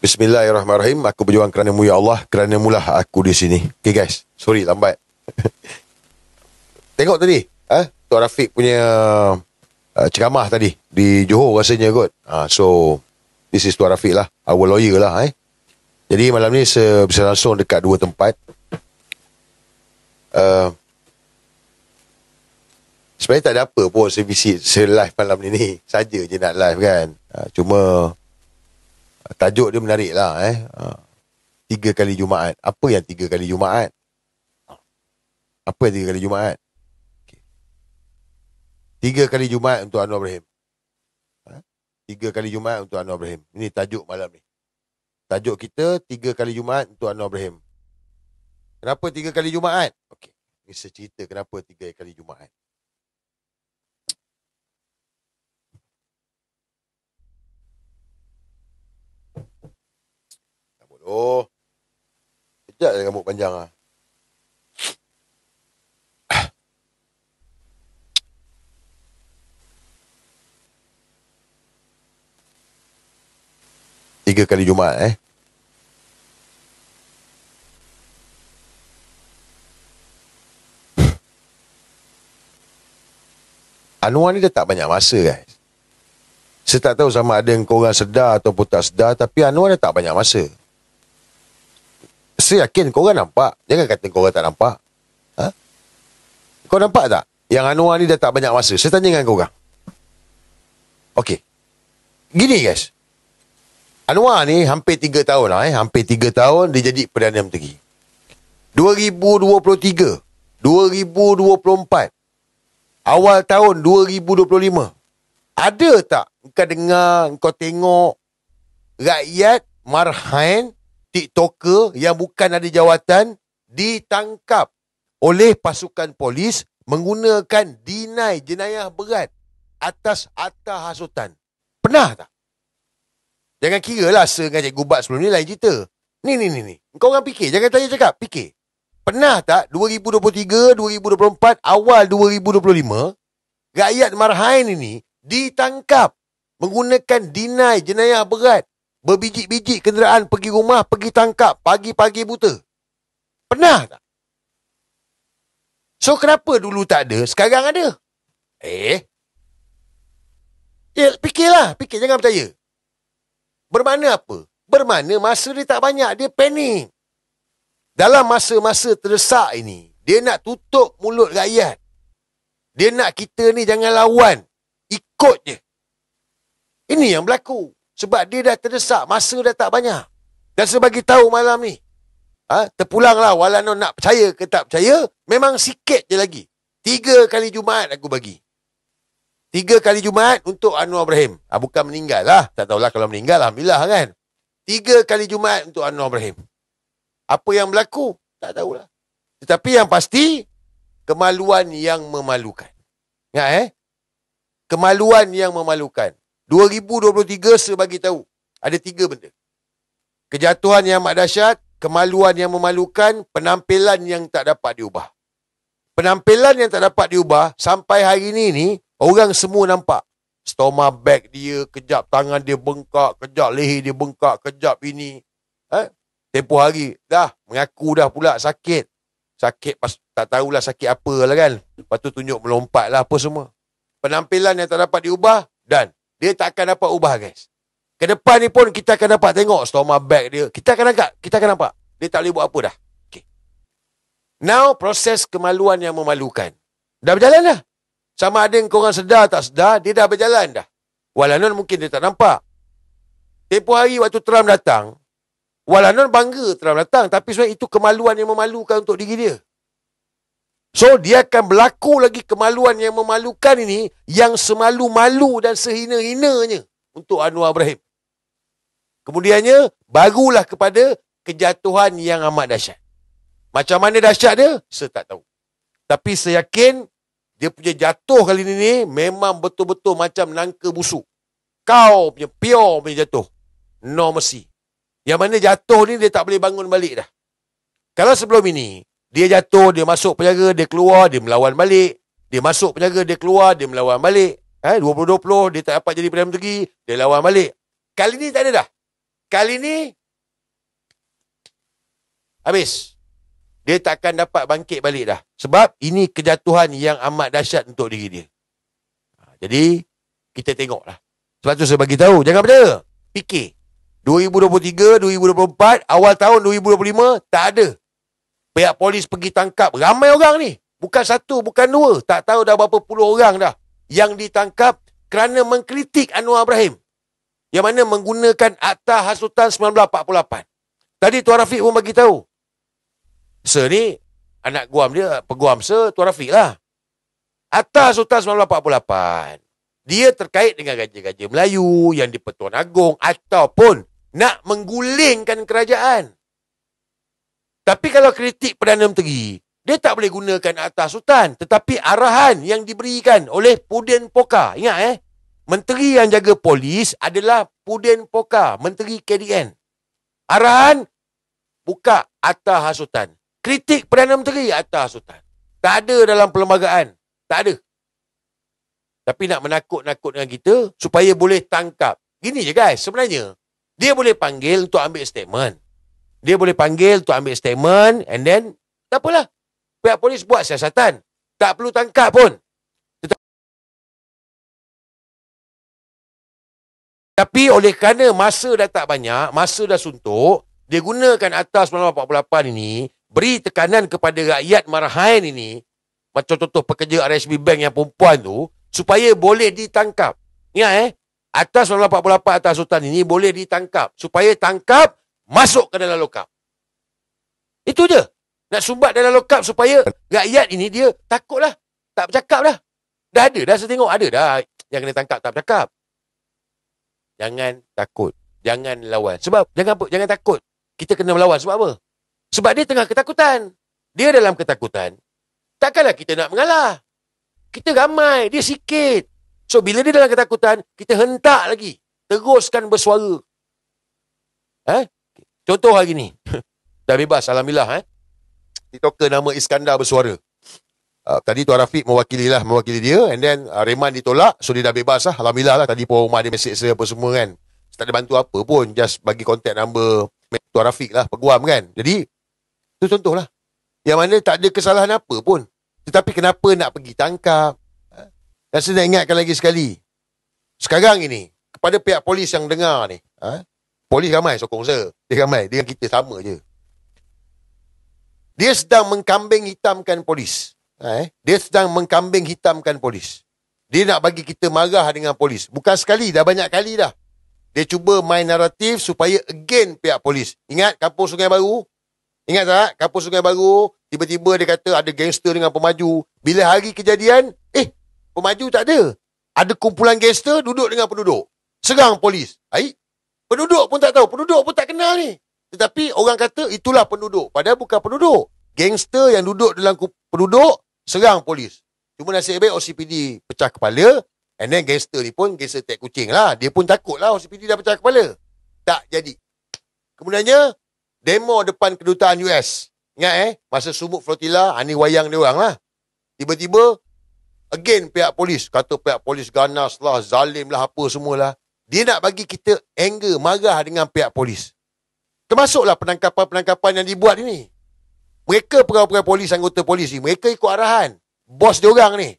Bismillahirrahmanirrahim. Aku berjuang kerana-Mu ya Allah, kerana-Mu lah aku di sini. Okay guys, sorry lambat. Tengok tadi, Tok Rafiq punya ceramah tadi di Johor rasanya kot. So this is Tok Rafiq lah, our lawyer lah. Jadi malam ni saya bisa langsung dekat dua tempat. Sebenarnya tak ada apa pun saya visit, saya live malam ni saja je nak live kan. Cuma tajuk dia menarik lah 3 kali Jumaat. Apa yang 3 kali Jumaat? Apa yang 3 kali Jumaat? 3 kali Jumaat untuk Anwar Ibrahim. 3 kali Jumaat untuk Anwar Ibrahim. Ini tajuk malam ni. Tajuk kita 3 kali Jumaat untuk Anwar Ibrahim. Kenapa 3 kali Jumaat? Okey, ini saya cerita kenapa 3 kali Jumaat. Oh, sekejap je rambut panjang lah. Tiga kali Jumaat Anwar ni dah tak banyak masa guys. Saya tak tahu sama ada korang sedar ataupun tak sedar, tapi Anwar dah tak banyak masa. Saya yakin korang nampak. Jangan kata korang tak nampak. Kau nampak tak? Yang Anwar ni dah tak banyak masa. Saya tanya dengan korang. Okey. Gini guys. Anwar ni hampir 3 tahun lah. Hampir 3 tahun dia jadi Perdana Menteri. 2023. 2024. Awal tahun 2025. Ada tak kau dengar, kau tengok rakyat marhain TikToker yang bukan ada jawatan ditangkap oleh pasukan polis menggunakan dinai jenayah berat atas atas hasutan? Pernah tak? Jangan kira lah dengan Cikgu Bat sebelum ni lain cerita. Ni. Kau orang fikir, jangan tanya cakap, fikir. Pernah tak 2023, 2024, awal 2025, rakyat marhain ini ditangkap menggunakan dinai jenayah berat, berbijik-bijik kenderaan pergi rumah, pergi tangkap pagi-pagi buta? Pernah tak? So kenapa dulu tak ada, sekarang ada? Fikirlah, jangan percaya. Bermakna apa? Bermakna masa dia tak banyak, dia panik. Dalam masa-masa terdesak ini, dia nak tutup mulut rakyat. Dia nak kita ni jangan lawan, ikut je. Ini yang berlaku. Sebab dia dah terdesak, masa dah tak banyak. Dan saya bagi tahu malam ni, terpulanglah walaupun nak percaya ke tak percaya, memang sikit je lagi. 3 kali Jumaat aku bagi. 3 kali Jumaat untuk Anwar Ibrahim. Bukan meninggal lah. Tak tahulah kalau meninggal, alhamdulillah kan. 3 kali Jumaat untuk Anwar Ibrahim. Apa yang berlaku? Tak tahulah. Tetapi yang pasti, kemaluan yang memalukan. Ingat kemaluan yang memalukan. 2023 saya bagi tahu. Ada 3 benda. Kejatuhan yang amat dahsyat, kemaluan yang memalukan, penampilan yang tak dapat diubah. Penampilan yang tak dapat diubah, sampai hari ni orang semua nampak. Stoma bag dia, kejap tangan dia bengkak, kejap leher dia bengkak, kejap ini. Tempoh hari, dah mengaku dah pula sakit. Sakit, tak tahulah sakit apa lah kan. Lepas tu tunjuk melompat lah apa semua. Penampilan yang tak dapat diubah, dan dia tak akan dapat ubah guys. Ke depan ni pun kita akan dapat tengok stoma bag dia. Kita akan nampak. Dia tak boleh buat apa dah. Okay. Now, proses kemaluan yang memalukan. Dah berjalan dah. Sama ada korang sedar tak sedar, dia dah berjalan dah. Walaupun mungkin dia tak nampak. Tempoh hari waktu Trump datang, walaupun bangga Trump datang, tapi sebenarnya itu kemaluan yang memalukan untuk diri dia. So, dia akan berlaku lagi kemaluan yang memalukan ini, yang semalu-malu dan sehina-hinanya untuk Anwar Ibrahim. Kemudiannya, barulah kepada kejatuhan yang amat dahsyat. Macam mana dahsyat dia? Saya tak tahu. Tapi saya yakin, dia punya jatuh kali ini memang betul-betul macam nangka busuk. Kau punya pure punya jatuh. No mercy. Yang mana jatuh ni dia tak boleh bangun balik dah. Kalau sebelum ini, dia jatuh, dia masuk penjara, dia keluar, dia melawan balik. Dia masuk penjara, dia keluar, dia melawan balik. 2020, dia tak dapat jadi Perdana Menteri, dia lawan balik. Kali ni tak ada dah. kali ni habis. Dia takkan dapat bangkit balik dah. Sebab ini kejatuhan yang amat dahsyat untuk diri dia. Jadi, kita tengoklah. Sebab tu saya bagi tahu, jangan percaya. Fikir. 2023, 2024, awal tahun 2025, tak ada. Pihak polis pergi tangkap ramai orang ni. Bukan satu, bukan dua. Tak tahu dah berapa puluh orang dah yang ditangkap kerana mengkritik Anwar Ibrahim. Yang mana menggunakan Akta Hasutan 1948. Tadi Tuan Rafiq pun bagi tahu. Sir ni, anak guam dia, peguam Sir, Tuan Rafiq lah. Akta Hasutan 1948. Dia terkait dengan Raja-Raja Melayu yang di Pertuan Agong ataupun nak menggulingkan kerajaan. Tapi kalau kritik Perdana Menteri, dia tak boleh gunakan Akta Hasutan. Tetapi arahan yang diberikan oleh Pudin Poka. Ingat Menteri yang jaga polis adalah Pudin Poka, Menteri KDN. Arahan, buka Akta Hasutan. Kritik Perdana Menteri, Akta Hasutan. Tak ada dalam perlembagaan. Tak ada. Tapi nak menakut-nakut dengan kita supaya boleh tangkap. Gini je guys, sebenarnya. Dia boleh panggil untuk ambil statement. Dia boleh panggil untuk ambil statement and then, tak apalah. Pihak polis buat siasatan. Tak perlu tangkap pun. Tapi oleh kerana masa dah tak banyak, masa dah suntuk, dia gunakan Akta 1948 ini, beri tekanan kepada rakyat Marahain ini, macam contoh pekerja RSB Bank yang perempuan tu, supaya boleh ditangkap. Ingat Akta 1948 Akta Hasutan ini boleh ditangkap. Supaya tangkap, masuk ke dalam lokap. Itu je. Nak sumbat dalam lokap supaya rakyat ini dia takutlah. Tak bercakap dah. Dah ada dah, saya tengok ada dah yang kena tangkap tak bercakap. Jangan takut. Jangan lawan. Sebab, jangan takut. Kita kena melawan. Sebab apa? Sebab dia tengah ketakutan. Dia dalam ketakutan. Takkanlah kita nak mengalah. Kita ramai. Dia sikit. So, bila dia dalam ketakutan, kita hentak lagi. Teruskan bersuara. Contoh hari ni. Dah bebas. Alhamdulillah. TikToker nama Iskandar bersuara. Tadi Tuan Rafiq mewakili dia. And then Reman ditolak. So, dia dah bebas lah. Alhamdulillah lah. Tadi pun rumah dia mesej saya apa semua kan. Tak ada bantu apa pun. Just bagi contact number Tuan Rafiq lah. Peguam kan. Jadi, itu contoh lah. Yang mana tak ada kesalahan apa pun. Tetapi kenapa nak pergi tangkap? Dan saya nak ingatkan lagi sekali. Sekarang ini, kepada pihak polis yang dengar ni. Polis ramai sokong saya. Dia ramai. Dia dengan kita sama je. Dia sedang mengkambing hitamkan polis. Dia sedang mengkambing hitamkan polis. Dia nak bagi kita marah dengan polis. Bukan sekali, dah banyak kali dah. Dia cuba main naratif supaya again pihak polis. Ingat Kampung Sungai Baru? Ingat tak? Kampung Sungai Baru, tiba-tiba dia kata ada gangster dengan pemaju. Bila hari kejadian, pemaju tak ada. Ada kumpulan gangster duduk dengan penduduk. Serang polis. Penduduk pun tak tahu. Penduduk pun tak kenal ni. Tetapi orang kata itulah penduduk. Padahal bukan penduduk. Gangster yang duduk dalam penduduk, serang polis. Cuma nasib baik OCPD pecah kepala. And then gangster ni pun gangster tek kucing lah. Dia pun takut lah OCPD dah pecah kepala. Tak jadi. Kemudiannya, demo depan kedutaan US. Ingat masa sumuk flotilla, ni wayang dia orang lah. Tiba-tiba, again pihak polis. Kata pihak polis ganas lah, zalim lah, apa semualah. Dia nak bagi kita anger, marah dengan pihak polis. Termasuklah penangkapan-penangkapan yang dibuat ini. Mereka pegawai polis, anggota polis ni, mereka ikut arahan. Bos dia orang ni.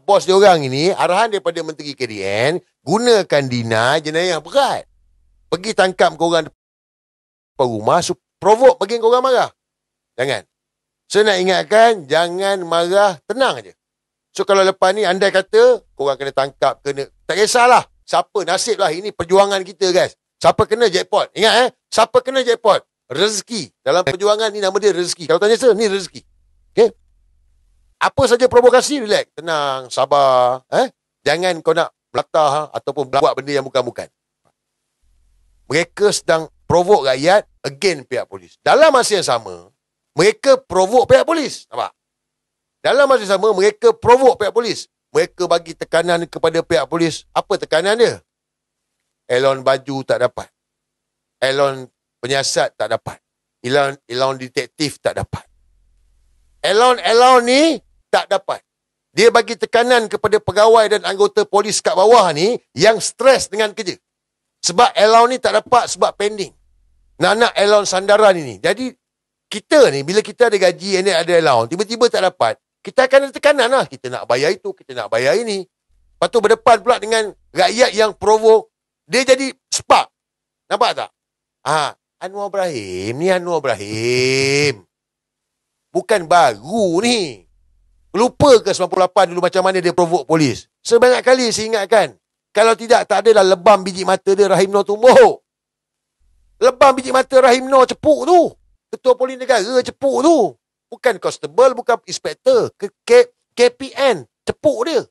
Bos dia orang ini, arahan daripada Menteri KDN, gunakan dina jenayah berat. Pergi tangkap korang depan rumah, provoke bagi korang marah. Jangan. Saya nak ingatkan, jangan marah, tenang je. So kalau lepas ni, andai kata, korang kena tangkap, tak kisahlah. Siapa, nasib lah, ini perjuangan kita guys. Siapa kena jackpot. Ingat siapa kena jackpot. Rezeki. Dalam perjuangan ni nama dia rezeki. Kalau tanya saya, ni rezeki. Okay. Apa saja provokasi, relax. Tenang, sabar. Jangan kau nak melatah ataupun buat benda yang bukan-bukan. Mereka sedang provoke rakyat again pihak polis. Dalam masa yang sama, mereka provoke pihak polis. Nampak? Dalam masa yang sama, mereka provoke pihak polis. Mereka bagi tekanan kepada pihak polis. Apa tekanan dia? Elon baju tak dapat. Elon penyiasat tak dapat. Elon detektif tak dapat. Elon ni tak dapat. Dia bagi tekanan kepada pegawai dan anggota polis kat bawah ni yang stres dengan kerja. Sebab allowance ni tak dapat sebab pending. Nak allowance sandaran ini. Jadi, kita ni, bila kita ada gaji, ada allowance, tiba-tiba tak dapat, kita akan ada tekanan lah. Kita nak bayar itu, kita nak bayar ini. Lepas tu berdepan pula dengan rakyat yang provoke. Dia jadi spark. Nampak tak? Anwar Ibrahim ni Anwar Ibrahim. Bukan baru ni. Lupa ke 98 dulu macam mana dia provoke polis? Sebanyak kali saya ingatkan. Kalau tidak, tak adalah lebam biji mata dia Rahim Noor tumbuh. Lebam biji mata Rahim Noor cepuk tu. Ketua Polis Negara cepuk tu. Bukan constable, bukan inspektor. KPN cepuk dia.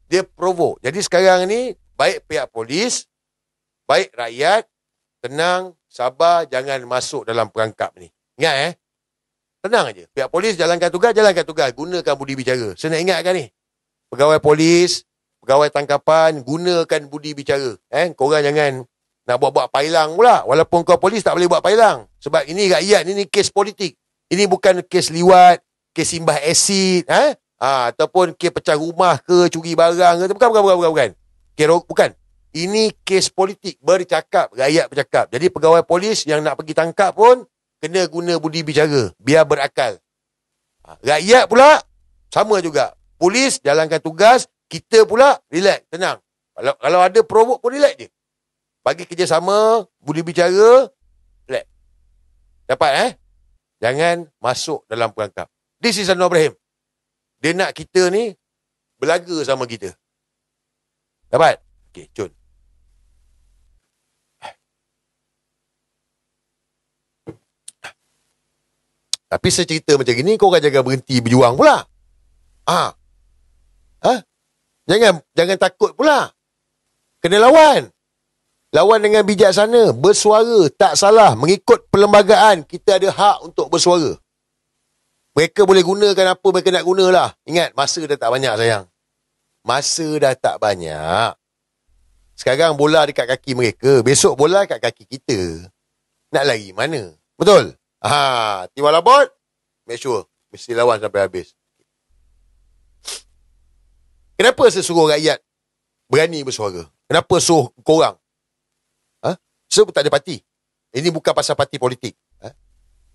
Dia provoke. Jadi sekarang ni, baik pihak polis, baik rakyat, tenang, sabar, jangan masuk dalam perangkap ni. Ingat tenang aja. Pihak polis jalankan tugas. Gunakan budi bicara. Saya nak ingatkan ni. Pegawai polis, pegawai tangkapan, gunakan budi bicara. Korang jangan nak buat-buat pailang pula. Walaupun kau polis tak boleh buat pailang. Sebab ini rakyat, ini kes politik. Ini bukan kes liwat, kes simbah asid, ataupun kes pecah rumah ke, curi barang ke. Bukan. Bukan. Ini kes politik. Bercakap, rakyat bercakap. Jadi pegawai polis yang nak pergi tangkap pun, kena guna budi bicara. Biar berakal. Rakyat pula, sama juga. Polis jalankan tugas, kita pula relax, tenang. Kalau ada provoke pun relax je. Bagi kerjasama, budi bicara, relax. Dapat Jangan masuk dalam perangkap. This is Anwar Ibrahim. Dia nak kita ni belaga sama kita. Dapat? Okey, cun. Tapi saya cerita macam gini, korang jangan berhenti berjuang pula. Jangan takut pula. Kena lawan. Lawan dengan bijaksana, bersuara, tak salah, mengikut perlembagaan, kita ada hak untuk bersuara. Mereka boleh gunakan apa mereka nak gunalah. Ingat, masa dah tak banyak sayang. Masa dah tak banyak. Sekarang bola dekat kaki mereka, besok bola dekat kaki kita. Nak lari mana? Betul? Tiwal abot, make sure, mesti lawan sampai habis. Kenapa saya suruh rakyat berani bersuara? Kenapa suruh korang? Sebab tak ada parti. Ini bukan pasal parti politik.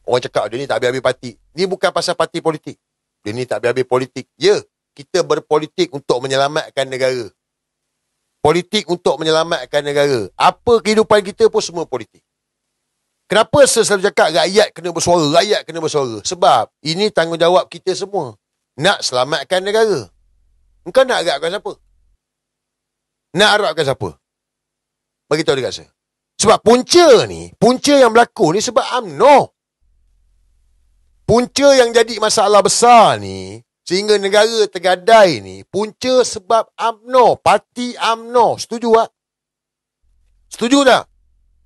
Orang cakap dia ni tak habis-habis parti. Ini bukan pasal parti politik. Dia ni tak habis-habis politik. Ya, kita berpolitik untuk menyelamatkan negara. Politik untuk menyelamatkan negara. Apa kehidupan kita pun semua politik. Kenapa saya selalu cakap rakyat kena bersuara? Rakyat kena bersuara. Sebab ini tanggungjawab kita semua. Nak selamatkan negara. Engkau nak harapkan siapa? Nak harapkan siapa? Beritahu dekat saya. Sebab punca yang berlaku ni sebab UMNO. Punca yang jadi masalah besar ni, sehingga negara tergadai ni, punca sebab UMNO, parti UMNO. Setuju tak? Setuju tak?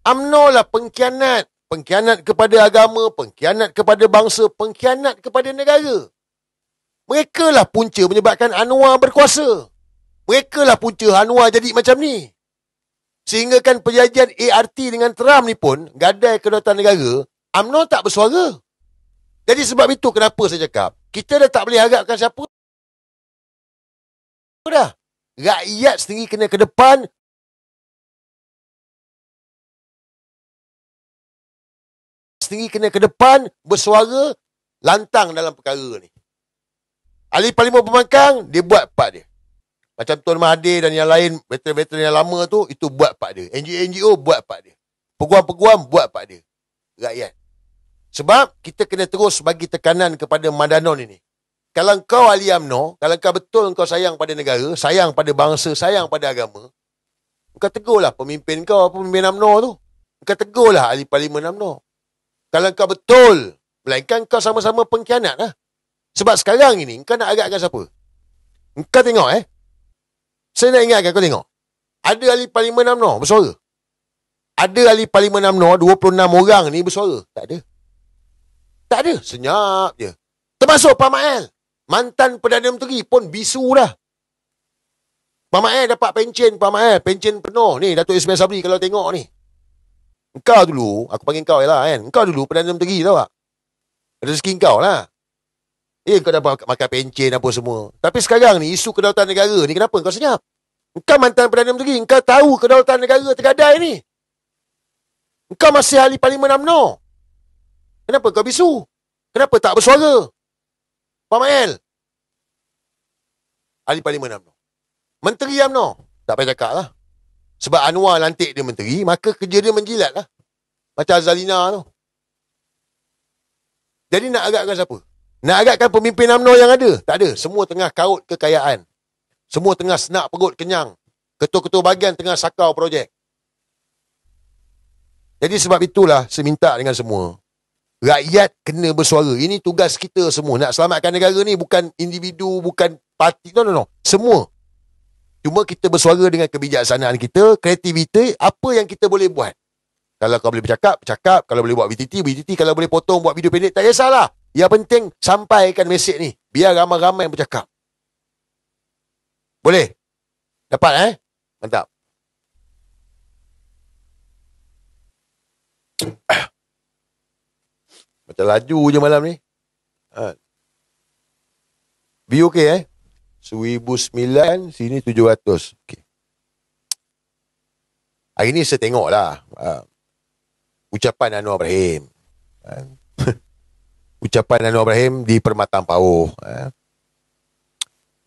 UMNO lah pengkhianat. Pengkhianat kepada agama, pengkhianat kepada bangsa, pengkhianat kepada negara. Mereka lah punca menyebabkan Anwar berkuasa. Mereka lah punca Anwar jadi macam ni. Sehingga kan perjanjian ART dengan Trump ni pun, gadai kedaulatan negara, UMNO tak bersuara. Jadi sebab itu kenapa saya cakap, kita dah tak boleh harapkan siapa dah. Rakyat sendiri kena ke depan, bersuara, lantang dalam perkara ni. Ahli Parlimen Pembangkang, dia buat part dia. Macam Tuan Mahathir dan yang lain, veteran-veteran yang lama tu, itu buat part dia. NGO buat part dia. Peguam-peguam buat part dia. Rakyat. Sebab kita kena terus bagi tekanan kepada Madanon ini. Kalau kau ahli UMNO, kalau kau betul kau sayang pada negara, sayang pada bangsa, sayang pada agama, kau tegurlah pemimpin kau, pemimpin UMNO tu. Kau tegurlah ahli Parlimen UMNO. Kalau kau betul, melainkan kau sama-sama pengkhianat lah. Sebab sekarang ini, kau nak agakkan siapa? Kau tengok saya nak ingatkan kau tengok. Ada ahli Parlimen UMNO bersuara. Ada ahli Parlimen UMNO 26 orang ni bersuara. Tak ada. Tak ada. Senyap je. Termasuk Pak Mael. Mantan Perdana Menteri pun bisu dah. Pak Mael dapat pencen. Pak Mael pencen penuh. Ni Datuk Ismail Sabri kalau tengok ni. Engkau dulu, aku panggil kau lah kan. Engkau dulu Perdana Menteri tau tak? Rezeki kau lah. Kau dapat makan pencen apa semua. Tapi sekarang ni, isu kedaulatan negara ni, kenapa kau senyap? Engkau mantan Perdana Menteri, engkau tahu kedaulatan negara tergadai ni. Engkau masih ahli Parlimen UMNO. Kenapa kau bisu? Kenapa tak bersuara? Pak Mael, ahli Parlimen UMNO. Menteri UMNO, tak payah cakap lah. Sebab Anwar lantik dia menteri, maka kerja dia menjilat lah. Macam Azalina tu. Jadi nak agakkan siapa? Nak agakkan pemimpin UMNO yang ada? Tak ada. Semua tengah kaut kekayaan. Semua tengah senak perut kenyang. Ketua-ketua bahagian tengah sakau projek. Jadi sebab itulah saya minta dengan semua. Rakyat kena bersuara. Ini tugas kita semua. Nak selamatkan negara ni bukan individu, bukan parti. No. Semua. Cuma kita bersuara dengan kebijaksanaan kita, kreativiti, apa yang kita boleh buat. Kalau kau boleh bercakap, bercakap. Kalau boleh buat BTT. Kalau boleh potong, buat video pendek, tak kisahlah. Yang penting, sampaikan mesej ni. Biar ramai-ramai yang bercakap. Boleh? Dapat, Mantap. Macam laju je malam ni. View okey, 1009, sini 700. Okey. Hari ni saya tengok lah. Ucapan Anwar Ibrahim. Ucapan Anwar Ibrahim di Permatang Pauh.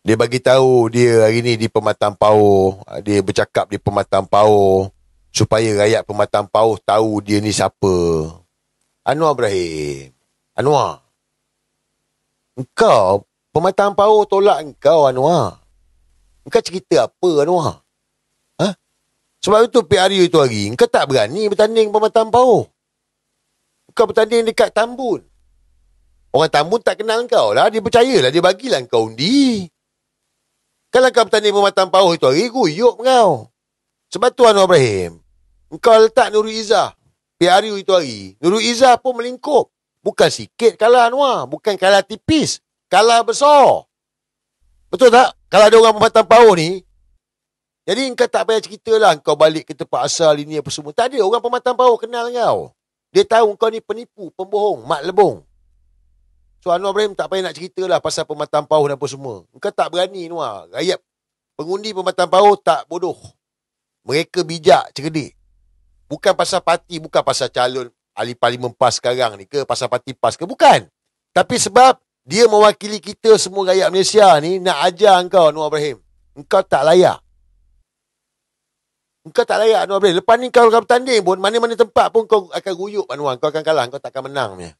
Dia bagi tahu dia hari ni di Permatang Pauh. Dia bercakap di Permatang Pauh supaya rakyat Permatang Pauh tahu dia ni siapa. Anwar Ibrahim. Anwar. Engkau, Permatang Pauh tolak engkau, Anwar. Engkau cerita apa, Anwar? Sebab itu PRU itu hari, engkau tak berani bertanding Permatang Pauh. Engkau bertanding dekat Tambun. Orang Tambun tak kenal engkau lah. Dia percayalah, dia bagilah engkau undi. Kalau kau bertanding Permatang Pauh itu hari, guyuk kau. Sebab tu Anwar Ibrahim, engkau letak Nurul Izzah PRU itu hari. Nurul Izzah pun melingkup. Bukan sikit kalah Anwar. Bukan kalah tipis. Kalah besar. Betul tak? Kalau ada orang Permatang Pauh ni, jadi engkau tak payah cerita lah. Engkau balik ke tempat asal ini apa semua. Tak ada. Orang Permatang Pauh kenal kau. Dia tahu engkau ni penipu, pembohong, mak lebong. So Anwar Ibrahim tak payah nak cerita lah pasal Permatang Pauh dan apa semua. Engkau tak berani Anwar. Rakyat pengundi Permatang Pauh tak bodoh. Mereka bijak, cerdik. Bukan pasal parti, bukan pasal calon ahli parlimen PAS sekarang ni ke, pasal parti PAS ke, bukan. Tapi sebab dia mewakili kita semua rakyat Malaysia ni, nak ajar engkau Anwar Ibrahim. Engkau tak layak. Engkau tak layak Anwar Ibrahim. Lepas ni kalau kau bertanding pun, mana-mana tempat pun kau akan guyup Anwar. Kau akan kalah, kau tak akan menang punya.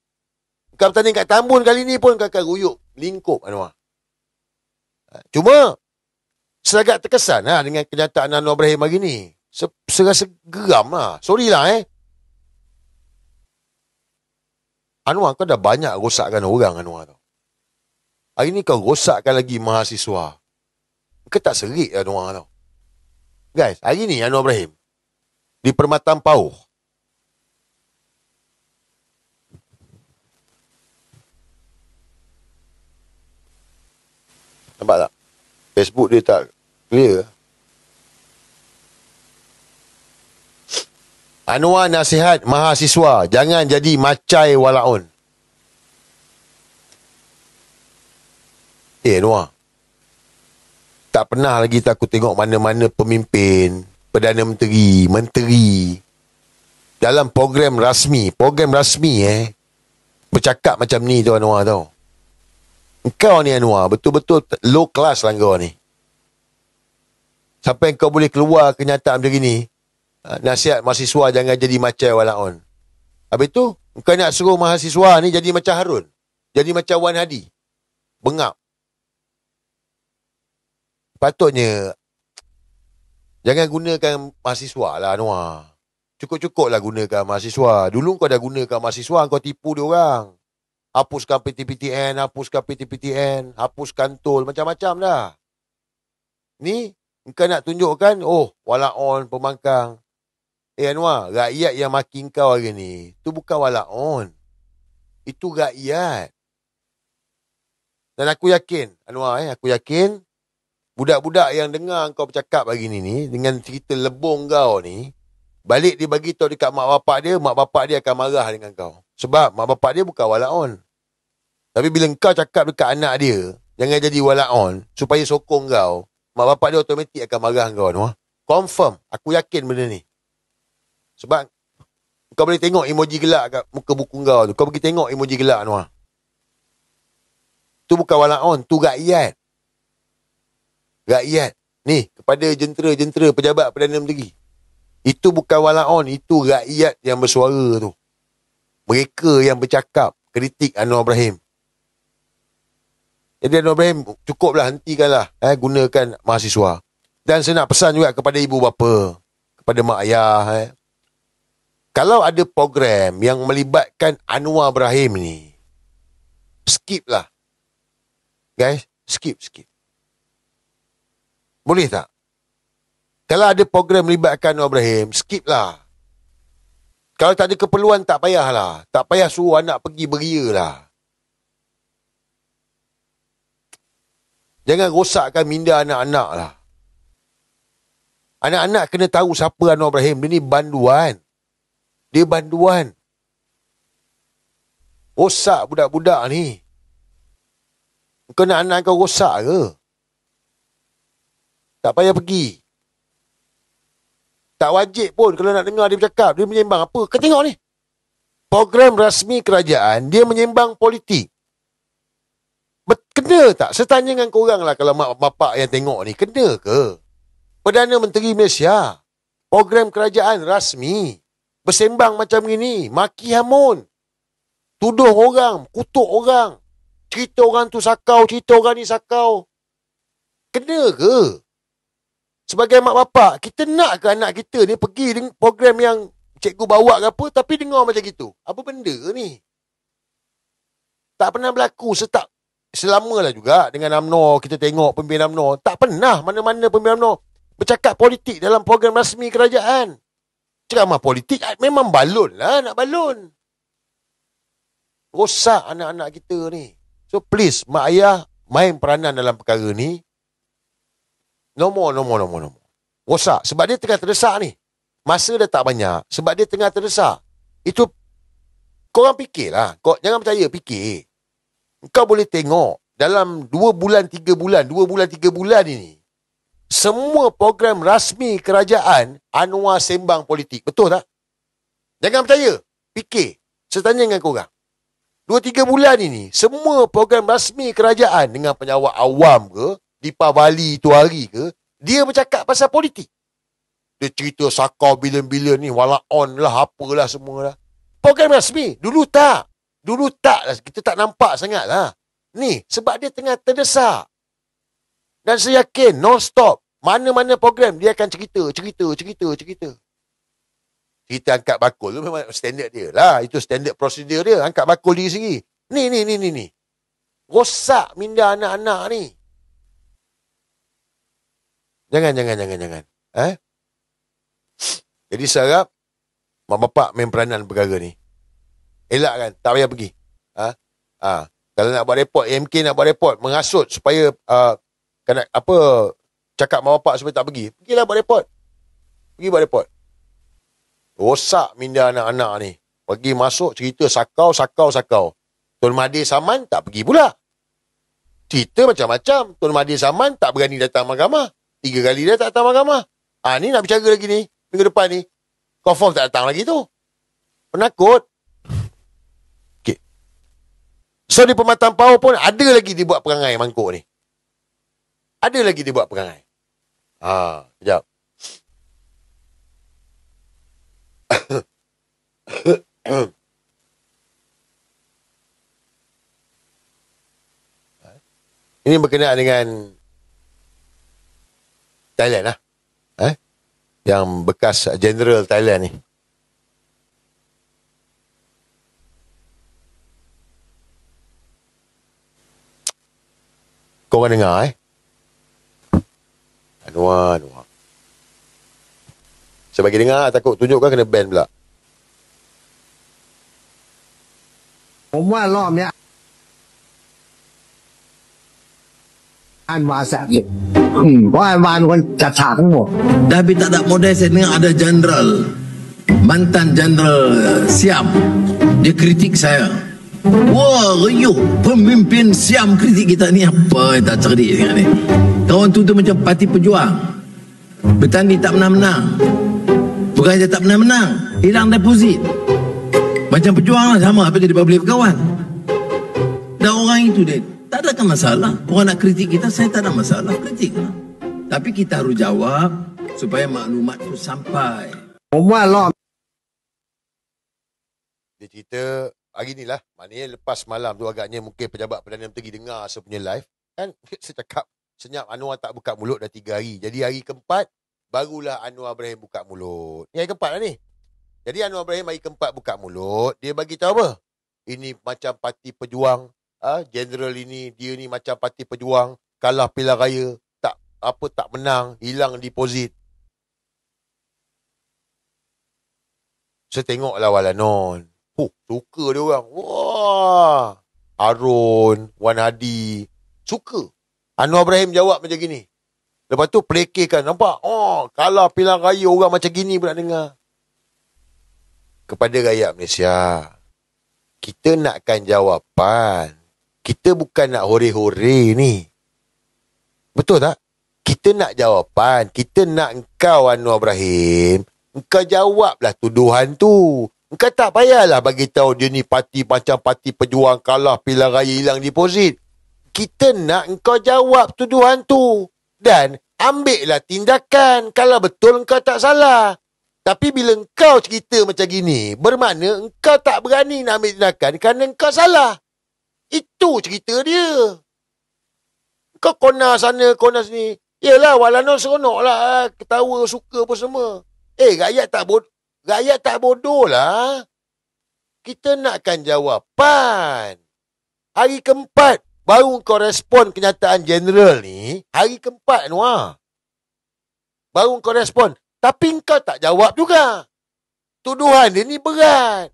Kau bertanding kat Tambun kali ni pun kau akan guyup, lingkup Anwar. Cuma saya agak terkesan dengan kenyataan Anwar Ibrahim hari ni. Serasa geram lah. Sorry lah Anwar, kau dah banyak rosakkan orang Anwar tau. Hari ni kau rosakkan lagi mahasiswa. Kau tak serik Anwar tau. Guys, hari ni Anwar Ibrahim di Permatang Pauh. Nampak tak? Facebook dia tak clear. Anwar nasihat mahasiswa, jangan jadi macai walaun. Anwar, tak pernah lagi aku tengok mana-mana pemimpin, Perdana Menteri, Menteri dalam program rasmi bercakap macam ni tu Anwar tau. Engkau ni Anwar, betul-betul low class lah kau ni. Sampai kau boleh keluar kenyataan macam ni. Nasihat mahasiswa jangan jadi macam walaun. Habis tu, kau nak suruh mahasiswa ni jadi macam Harun. Jadi macam Wan Hadi. Bengap. Patutnya, jangan gunakan mahasiswa lah Anwar. Cukup-cukup lah gunakan mahasiswa. Dulu kau dah gunakan mahasiswa, kau tipu dia orang. Hapuskan PTPTN, hapuskan tol, macam-macam dah. Ni, kau nak tunjukkan, walaun, pembangkang. Anwar, rakyat yang maki kau hari ni, tu bukan walaun. Itu rakyat. Dan aku yakin, Anwar, aku yakin, budak-budak yang dengar kau bercakap hari ni, dengan cerita lebong kau ni, balik dia bagi tahu dekat mak bapak dia akan marah dengan kau. Sebab mak bapak dia bukan walaun. Tapi bila kau cakap dekat anak dia, jangan jadi walaun, supaya sokong kau, mak bapak dia automatik akan marah kau, Anwar. Confirm. Aku yakin benda ni. Sebab kau boleh tengok emoji gelak kat muka buku kau tu. Kau pergi tengok emoji gelak, Anwar. Tu bukan walaon, tu rakyat. Rakyat. Ni, kepada jentera-jentera pejabat Perdana Menteri. Itu bukan walaon, itu rakyat yang bersuara tu. Mereka yang bercakap, kritik Anwar Ibrahim. Jadi Anwar Ibrahim, cukuplah, hentikanlah gunakan mahasiswa. Dan saya nak pesan juga kepada ibu bapa, kepada mak ayah. Kalau ada program yang melibatkan Anwar Ibrahim ni, skip lah. Guys, skip. Boleh tak? Kalau ada program melibatkan Anwar Ibrahim, skip lah. Kalau tak ada keperluan, tak payahlah. Tak payah suruh anak pergi beria lah. Jangan rosakkan minda anak-anak lah. Anak-anak kena tahu siapa Anwar Ibrahim. Dia ni banduan. Dia banduan. Rosak budak-budak ni. Kau nak anak kau rosak ke? Tak payah pergi. Tak wajib pun kalau nak dengar dia bercakap. Dia menyembang apa? Kau tengok ni. Program rasmi kerajaan, dia menyembang politik. Kena tak? Saya tanya dengan korang lah kalau mak bapak yang tengok ni. Kena ke? Perdana Menteri Malaysia. Program kerajaan rasmi. Bersembang macam ni. Maki hamun. Tuduh orang. Kutuk orang. Cerita orang tu sakau. Cerita orang ni sakau. Kena ke? Sebagai mak bapak, kita nak ke anak kita ni pergi dengan program yang cikgu bawa ke apa, tapi dengar macam gitu? Apa benda ni? Tak pernah berlaku selamalah juga dengan UMNO. Kita tengok pemimpin UMNO. Tak pernah mana-mana pemimpin UMNO bercakap politik dalam program rasmi kerajaan. Ceramah politik memang balon lah, nak balon. Rosak anak-anak kita ni. So please, mak ayah main peranan dalam perkara ni. No more. Rosak. Sebab dia tengah terdesak ni. Masa dah tak banyak. Sebab dia tengah terdesak. Itu, korang fikirlah. Jangan percaya, fikir. Kau boleh tengok, dalam 2 bulan, 3 bulan ini, semua program rasmi kerajaan, Anwar sembang politik. Betul tak? Jangan percaya. Fikir. Saya tanya dengan korang. 2-3 bulan ini, semua program rasmi kerajaan dengan penyawat awam ke, Deepavali tu hari ke, dia bercakap pasal politik. Dia cerita sakau bilion-bilion ni, walaon lah, apalah semua lah. Program rasmi. Dulu tak lah. Kita tak nampak sangat lah. Ni, sebab dia tengah terdesak. Dan saya yakin, non-stop, mana-mana program, dia akan cerita. Cerita angkat bakul tu memang standard dia lah. Itu standard prosedur dia. Angkat bakul diri sendiri. Ni. Rosak minda anak-anak ni. Jangan. Jadi saya harap mak bapak main peranan perkara ni. Elak kan? Tak payah pergi. Kalau nak buat report, AMK nak buat report, mengasut supaya cakap mak bapak supaya tak pergi. Pergilah buat report. Pergi buat report. Rosak minda anak-anak ni. Pergi masuk cerita sakau. Tuan Mahathir Saman tak pergi pula. Cerita macam-macam. Tuan Mahathir Saman tak berani datang mahkamah. 3 kali dah tak datang mahkamah. Ni nak bercara lagi ni. Minggu depan ni. Confirm tak datang lagi tu. Penakut. Okay. So di Permatan Power pun ada lagi dia buat perangai mangkuk ni. Ada lagi dia buat perangai. Sekejap. Ini berkenaan dengan Thailand lah. Yang bekas General Thailand ni. Korang dengar Anwar. Saya bagi dengar, takut tunjukkan kena ban pula. ผมว่ารอบเนี้ยอันวาแสบอยู่เพราะอันวาเป็นคนจัดฉากทั้งหมด Tapi tak ada model saya dengar ada general, mantan general Siam, dia kritik saya. Wah, riuh pemimpin Siam kritik kita ni apa yang tak cerdik sangat ni. Kawan tu macam parti pejuang. Bertanding tak menang-menang. Bukan saja tak menang-menang, hilang deposit. Macam pejuang lah, sama apa jadi boleh berkawan. Dan orang itu dia tak ada masalah. Orang nak kritik kita, saya tak ada masalah, kritik lah. Tapi kita harus jawab supaya maklumat tu sampai. ผมว่ารอบ Dia cerita hari ni lah. Maknanya lepas malam tu agaknya mungkin pejabat Perdana Menteri dengar saya punya live. Kan saya cakap senyap Anwar tak buka mulut dah 3 hari. Jadi hari keempat barulah Anwar Ibrahim buka mulut. Ni hari keempat lah ni. Jadi Anwar Ibrahim hari keempat buka mulut. Dia bagi tahu apa? Ini macam parti pejuang. General ini, dia ni macam parti pejuang. Kalah pilihan raya. Tak menang. Hilang deposit. Saya tengoklah Walanon. Suka dia orang. Wah. Harun, Wan Hadi. Suka. Anwar Ibrahim jawab macam gini. Lepas tu pelekekan. Nampak? Kalah pilihan raya orang macam gini pun nak dengar. Kepada rakyat Malaysia, kita nakkan jawapan. Kita bukan nak hore-hore ni. Betul tak? Kita nak jawapan. Kita nak engkau Anwar Ibrahim. Engkau jawablah tuduhan tu. Engkau tak payahlah bagi tahu dia ni parti macam parti pejuang kalah pilihan raya hilang deposit. Kita nak engkau jawab tuduhan tu. Dan ambillah tindakan kalau betul engkau tak salah. Tapi bila engkau cerita macam gini, bermakna engkau tak berani nak ambil tindakan kerana engkau salah. Itu cerita dia. Kau kona sana, kona sini. Yelah, Walanon seronok lah. Ketawa, suka apa semua. Rakyat tak bodoh lah. Kita nakkan jawapan. Hari keempat, baru kau respon kenyataan general ni. Hari keempat, Anwar. Baru kau respon. Tapi kau tak jawab juga. Tuduhan dia ni berat.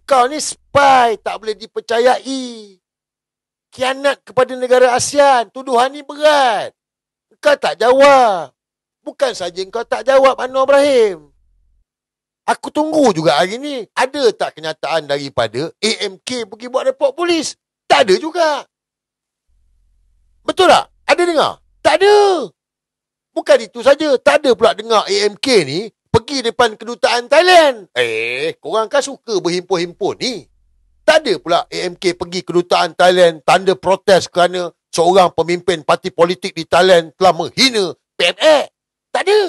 Kau ni spy, tak boleh dipercayai. Khianat kepada negara ASEAN. Tuduhan ni berat. Kau tak jawab. Bukan saja kau tak jawab, Anwar Ibrahim. Aku tunggu juga hari ni. Ada tak kenyataan daripada AMK pergi buat report polis? Tak ada juga. Betul tak? Ada dengar? Tak ada. Bukan itu saja. Tak ada pula dengar AMK ni pergi depan kedutaan Thailand. Korang kan suka berhimpun-himpun ni. Tak ada pula AMK pergi kedutaan Thailand tanda protes kerana seorang pemimpin parti politik di Thailand telah menghina PMX. Tak ada.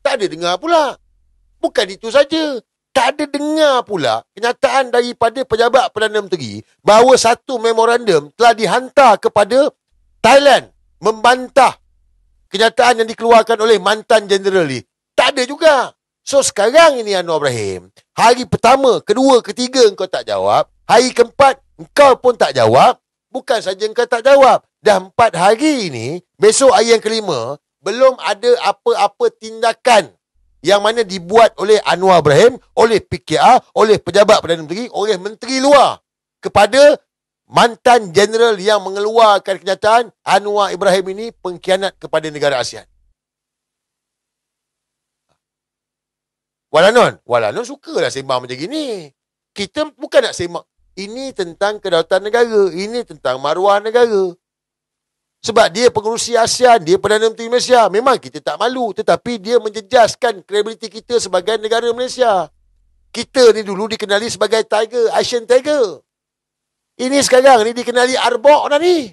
Tak ada dengar pula. Bukan itu saja. Tak ada dengar pula kenyataan daripada pejabat Perdana Menteri bahawa satu memorandum telah dihantar kepada Thailand membantah kenyataan yang dikeluarkan oleh mantan jeneral ni. Tak ada juga. So sekarang ini Anwar Ibrahim, hari pertama, kedua, ketiga engkau tak jawab. Hari keempat, engkau pun tak jawab. Bukan saja engkau tak jawab. Dah 4 hari ini, besok hari yang kelima, belum ada apa-apa tindakan yang mana dibuat oleh Anwar Ibrahim, oleh PKR, oleh pejabat Perdana Menteri, oleh Menteri Luar kepada mantan jeneral yang mengeluarkan kenyataan Anwar Ibrahim ini pengkhianat kepada negara ASEAN. Walanon sukalah sembang macam gini. Kita bukan nak sembang. Ini tentang kedaulatan negara. Ini tentang maruah negara. Sebab dia pengerusi ASEAN, dia Perdana Menteri Malaysia. Memang kita tak malu. Tetapi dia menjejaskan kredibiliti kita sebagai negara Malaysia. Kita ni dulu dikenali sebagai Tiger, Asian Tiger. Ini sekarang ni dikenali Arbok dah ni.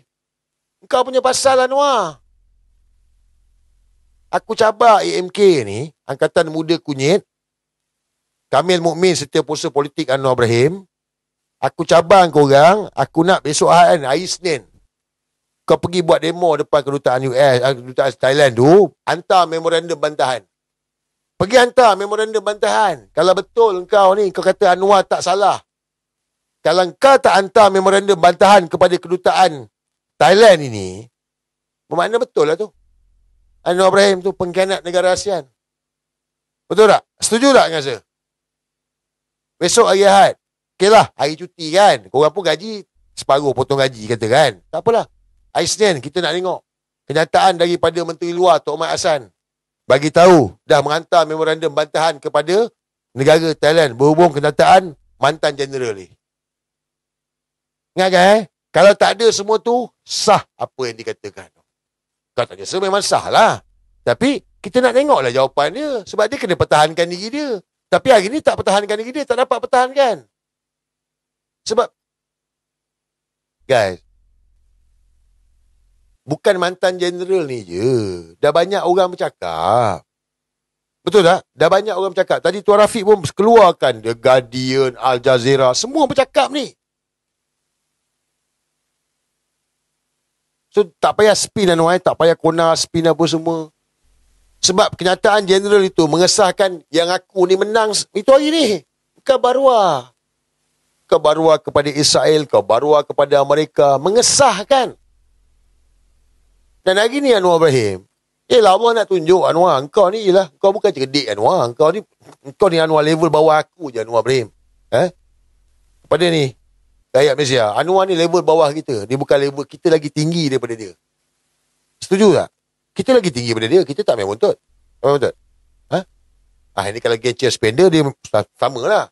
Kau punya pasal Anwar. Aku cabar AMK ni, Angkatan Muda Kunyit, Kamil Mukmin Setiausaha Politik Anwar Ibrahim. Aku cabar korang, aku nak besok hari Isnin. Kau pergi buat demo depan kedutaan US, kedutaan Thailand tu, hantar memorandum bantahan. Pergi hantar memorandum bantahan. Kalau betul kau ni, kau kata Anwar tak salah. Kalau kau tak hantar memorandum bantahan kepada kedutaan Thailand ini, bermakna betul lah tu. Anwar Ibrahim tu pengkhianat negara ASEAN. Betul tak? Setuju tak dengan saya? Besok hari Ahad. Okey lah, hari cuti kan. Korang pun gaji, separuh potong gaji kata kan. Tak apalah. Hari Senin kita nak tengok kenyataan daripada Menteri Luar Tok Mat Hassan. Bagi tahu dah menghantar memorandum bantahan kepada negara Thailand berhubung kenyataan mantan jeneral ni. Ingat kan? Kalau tak ada semua tu, sah apa yang dikatakan. Kau tanya saya memang sah lah. Tapi kita nak tengoklah jawapan dia. Sebab dia kena pertahankan diri dia. Tapi hari ni tak pertahankan diri dia. Tak dapat pertahankan. Sebab, guys, bukan mantan jeneral ni je. Dah banyak orang bercakap. Betul tak? Dah banyak orang bercakap. Tadi Tuan Rafiq pun keluarkan. The Guardian, Al Jazeera. Semua bercakap ni. So, tak payah spin Anwar. Tak payah kona spin apa semua. Sebab kenyataan jeneral itu mengesahkan yang aku ni menang itu hari ni. Kau barua. Kau barua kepada Israel. Kau barua kepada Amerika. Mengesahkan. Dan hari ni Anwar Ibrahim. Yelah Allah nak tunjuk Anwar. Engkau ni yelah. Kau bukan cerdik Anwar. Engkau ni Anwar level bawah aku je Anwar Ibrahim. Kepada ni. Rakyat Malaysia. Anwar ni level bawah kita. Dia bukan level. Kita lagi tinggi daripada dia. Setuju tak? Kita lagi tinggi daripada dia. Kita tak main buntut. Main buntut. Ini kalau gesture spender dia sama lah.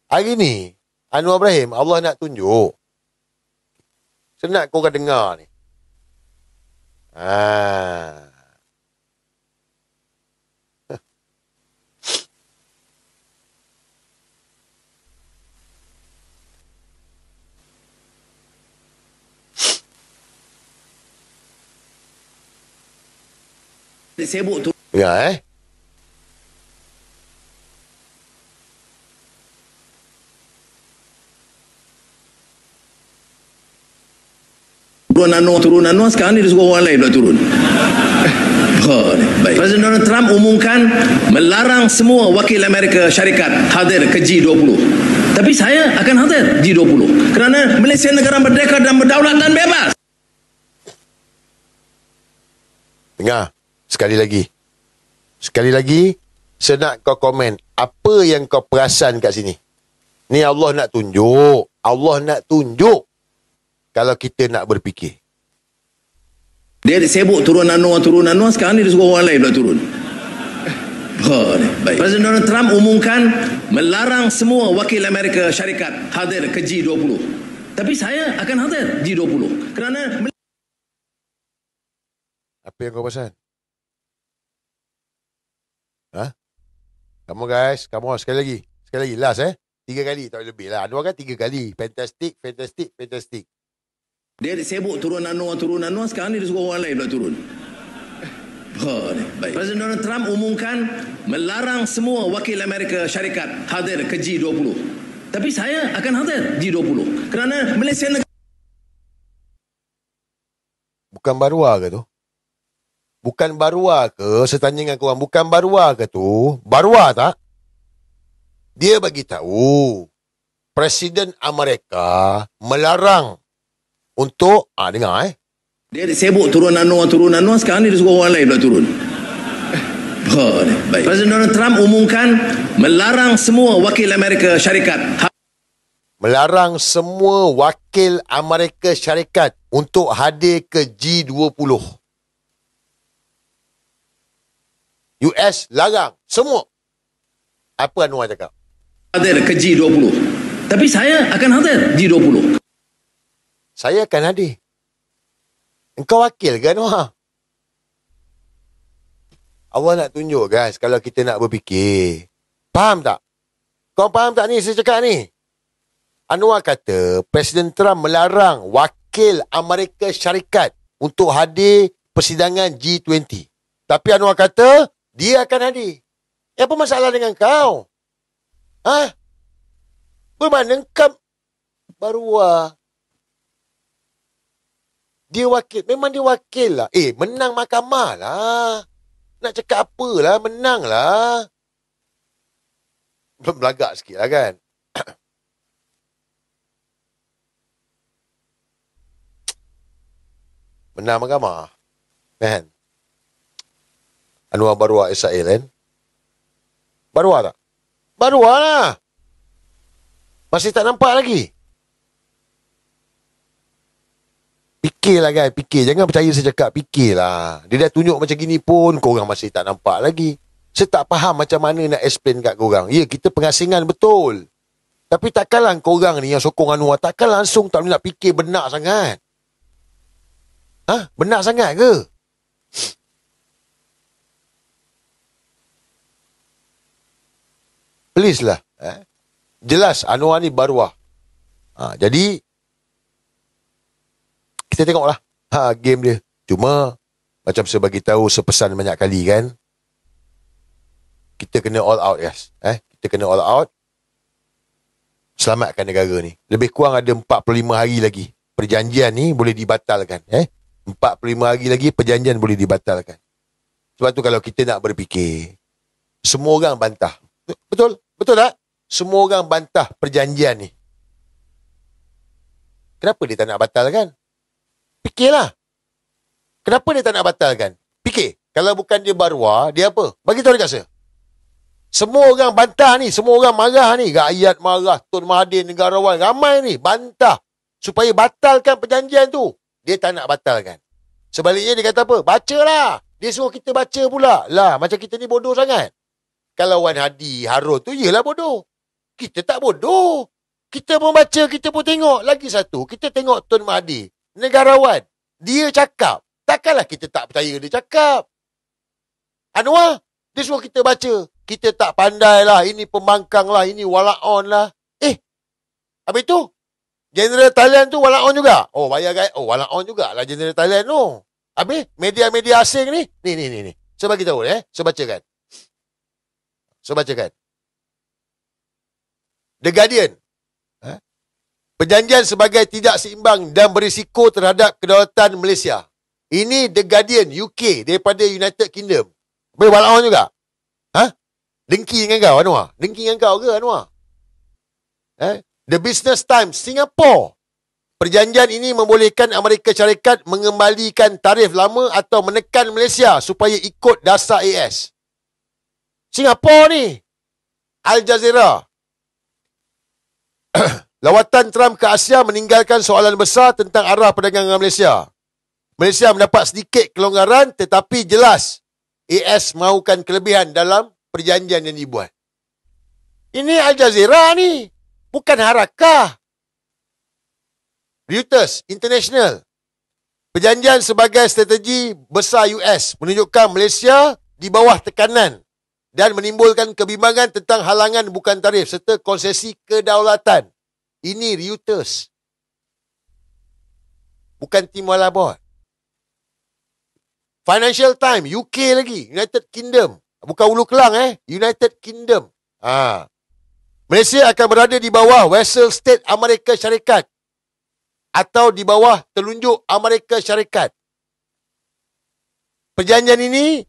Hari ni. Anwar Ibrahim. Allah nak tunjuk. Senang korang dengar ni. Sibuk tu. Ya, Turun Anwar sekarang ni dia suruh orang lain pula turun. Baik. Presiden Donald Trump umumkan melarang semua wakil Amerika Syarikat hadir ke G20. Tapi saya akan hadir G20 kerana Malaysia negara merdeka dan berdaulat dan bebas. Dengar. Sekali lagi, saya nak kau komen apa yang kau perasan kat sini. Ni Allah nak tunjuk. Kalau kita nak berfikir. Dia sibuk turun Anwar sekarang ni dia suruh orang lain pula turun. Baik. Presiden Donald Trump umumkan melarang semua wakil Amerika Syarikat hadir ke G20. Tapi saya akan hadir G20 kerana apa yang kau perasan? Kamu guys, sekali lagi, last 3 kali, tak lebih lah. Anwar kan 3 kali. Fantastic. Dia sibuk turun Anwar sekarang ni dia suruh orang lain pula turun. Baik. Presiden Donald Trump umumkan melarang semua wakil Amerika Syarikat hadir ke G20. Tapi saya akan hadir G20 kerana Malaysia negara. Bukan barua ke tu? Bukan barua ke? Saya tanya dengan korang, bukan barua ke tu? Barua tak? Dia bagi tahu Presiden Amerika melarang untuk dengar Dia sibuk turun Anwar sekarang ni dia suruh orang lain pula turun. Baik. Presiden Donald Trump umumkan melarang semua wakil Amerika Syarikat untuk hadir ke G20. US larang semua. Apa Anwar cakap? Hadir ke G20. Tapi saya akan hadir G20. Saya akan hadir. Engkau wakil ke Anwar? Allah nak tunjuk guys, kalau kita nak berfikir. Faham tak? Kau faham tak ni saya cakap ni? Anwar kata Presiden Trump melarang wakil Amerika Syarikat untuk hadir persidangan G20. Tapi Anwar kata dia akan hadir. Apa masalah dengan kau? Bermakna kau barua. Dia wakil. Memang dia wakil lah. Menang mahkamah lah. Nak cakap apa lah. Menang lah. Belagak sikit lah kan. Menang mahkamah. Kan? Anwar barua Israel kan? Barua tak? Barua lah. Masih tak nampak lagi. Fikirlah guys, fikir. Jangan percaya saya cakap, fikirlah. Dia dah tunjuk macam gini pun, korang masih tak nampak lagi. Saya tak faham macam mana nak explain kat korang. Ya, kita pengasingan betul. Tapi takkanlah korang ni yang sokong Anwar, takkan langsung tak boleh nak fikir benar sangat. Benar sangat ke? Please lah. Jelas Anwar ni baruah. Jadi kita tengoklah game dia. Cuma macam saya bagi tahu sepesan banyak kali kan, kita kena all out, guys. Kita kena all out. Selamatkan negara ni. Lebih kurang ada 45 hari lagi. Perjanjian ni boleh dibatalkan. 45 hari lagi perjanjian boleh dibatalkan. Sebab tu kalau kita nak berfikir, semua orang bantah. Betul? Betul tak? Semua orang bantah perjanjian ni. Kenapa dia tak nak batalkan? Fikirlah. Kenapa dia tak nak batalkan? Fikir. Kalau bukan dia baruah, dia apa? Bagi tahu dekat saya. Semua orang bantah ni. Semua orang marah ni. Rakyat marah. Tun Mahathir, negarawan. Ramai ni. Bantah. Supaya batalkan perjanjian tu. Dia tak nak batalkan. Sebaliknya dia kata apa? Bacalah. Dia suruh kita baca pula. Lah, macam kita ni bodoh sangat. Kalau Wan Hadi, Harun tu, yelah bodoh. Kita tak bodoh. Kita pun baca, kita pun tengok. Lagi satu, kita tengok Tun Mahathir, negarawan. Dia cakap. Takkanlah kita tak percaya dia cakap. Anwar, dia suruh kita baca. Kita tak pandai lah. Ini pembangkang lah. Ini walak-on lah. Habis tu, General Thailand tu walak-on juga. Oh, bayar guys. Oh, walak-on jugalah General Thailand tu. Habis, media-media asing ni. Ni. Saya bagi tahu Saya bacakan. The Guardian. Perjanjian sebagai tidak seimbang dan berisiko terhadap kedaulatan Malaysia. Ini The Guardian, UK, daripada United Kingdom. Boleh walak-on juga? Dengki dengan kau, Anwar? Dengki dengan kau ke, Anwar? The Business Times, Singapore. Perjanjian ini membolehkan Amerika Syarikat mengembalikan tarif lama atau menekan Malaysia supaya ikut dasar AS. Singapore ni. Al Jazeera. Lawatan Trump ke Asia meninggalkan soalan besar tentang arah perdagangan Malaysia. Malaysia mendapat sedikit kelonggaran tetapi jelas AS mahukan kelebihan dalam perjanjian yang dibuat. Ini Al Jazeera ni. Bukan Harakah. Reuters International. Perjanjian sebagai strategi besar US menunjukkan Malaysia di bawah tekanan dan menimbulkan kebimbangan tentang halangan bukan tarif serta konsesi kedaulatan. Ini Reuters. Bukan Tim Walabot. Financial Times, UK lagi, United Kingdom. Bukan Ulu Kelang United Kingdom. Malaysia akan berada di bawah Vassal State Amerika Syarikat atau di bawah telunjuk Amerika Syarikat. Perjanjian ini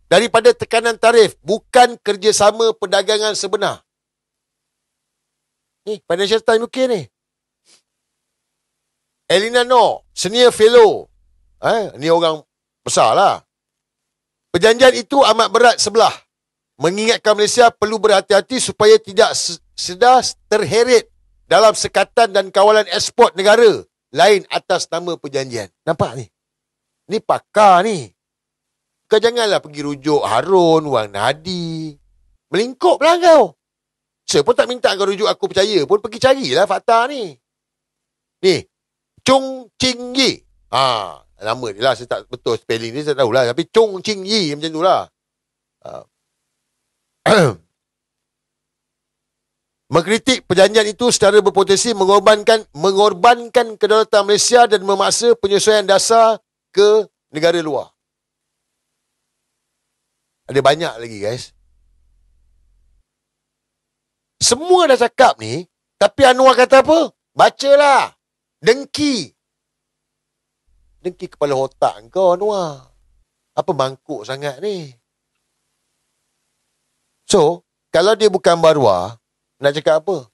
daripada tekanan tarif, bukan kerjasama perdagangan sebenar. Ni Financial Times UK ni. Elina No, Senior Fellow. Ni orang besar lah. Perjanjian itu amat berat sebelah. Mengingatkan Malaysia perlu berhati-hati supaya tidak sedar terheret dalam sekatan dan kawalan ekspor negara lain atas nama perjanjian. Nampak ni? Ni pakar ni. Kau janganlah pergi rujuk Harun, Wan Hadi. Melingkup lah kau. Saya pun tak minta kau rujuk aku percaya pun. Pergi carilah fakta ni. Ni. Chung Ching Yi. Nama dia lah. Saya tak betul spelling dia. Saya tahulah. Tapi Chung Ching Yi macam tu lah. Mengkritik perjanjian itu secara berpotensi mengorbankan kedaulatan Malaysia dan memaksa penyesuaian dasar ke negara luar. Ada banyak lagi guys. Semua dah cakap ni, tapi Anwar kata apa? Bacalah. Dengki. Dengki kepala otak kau, Anwar. Apa bangkuk sangat ni? So, kalau dia bukan baruah, nak cakap apa?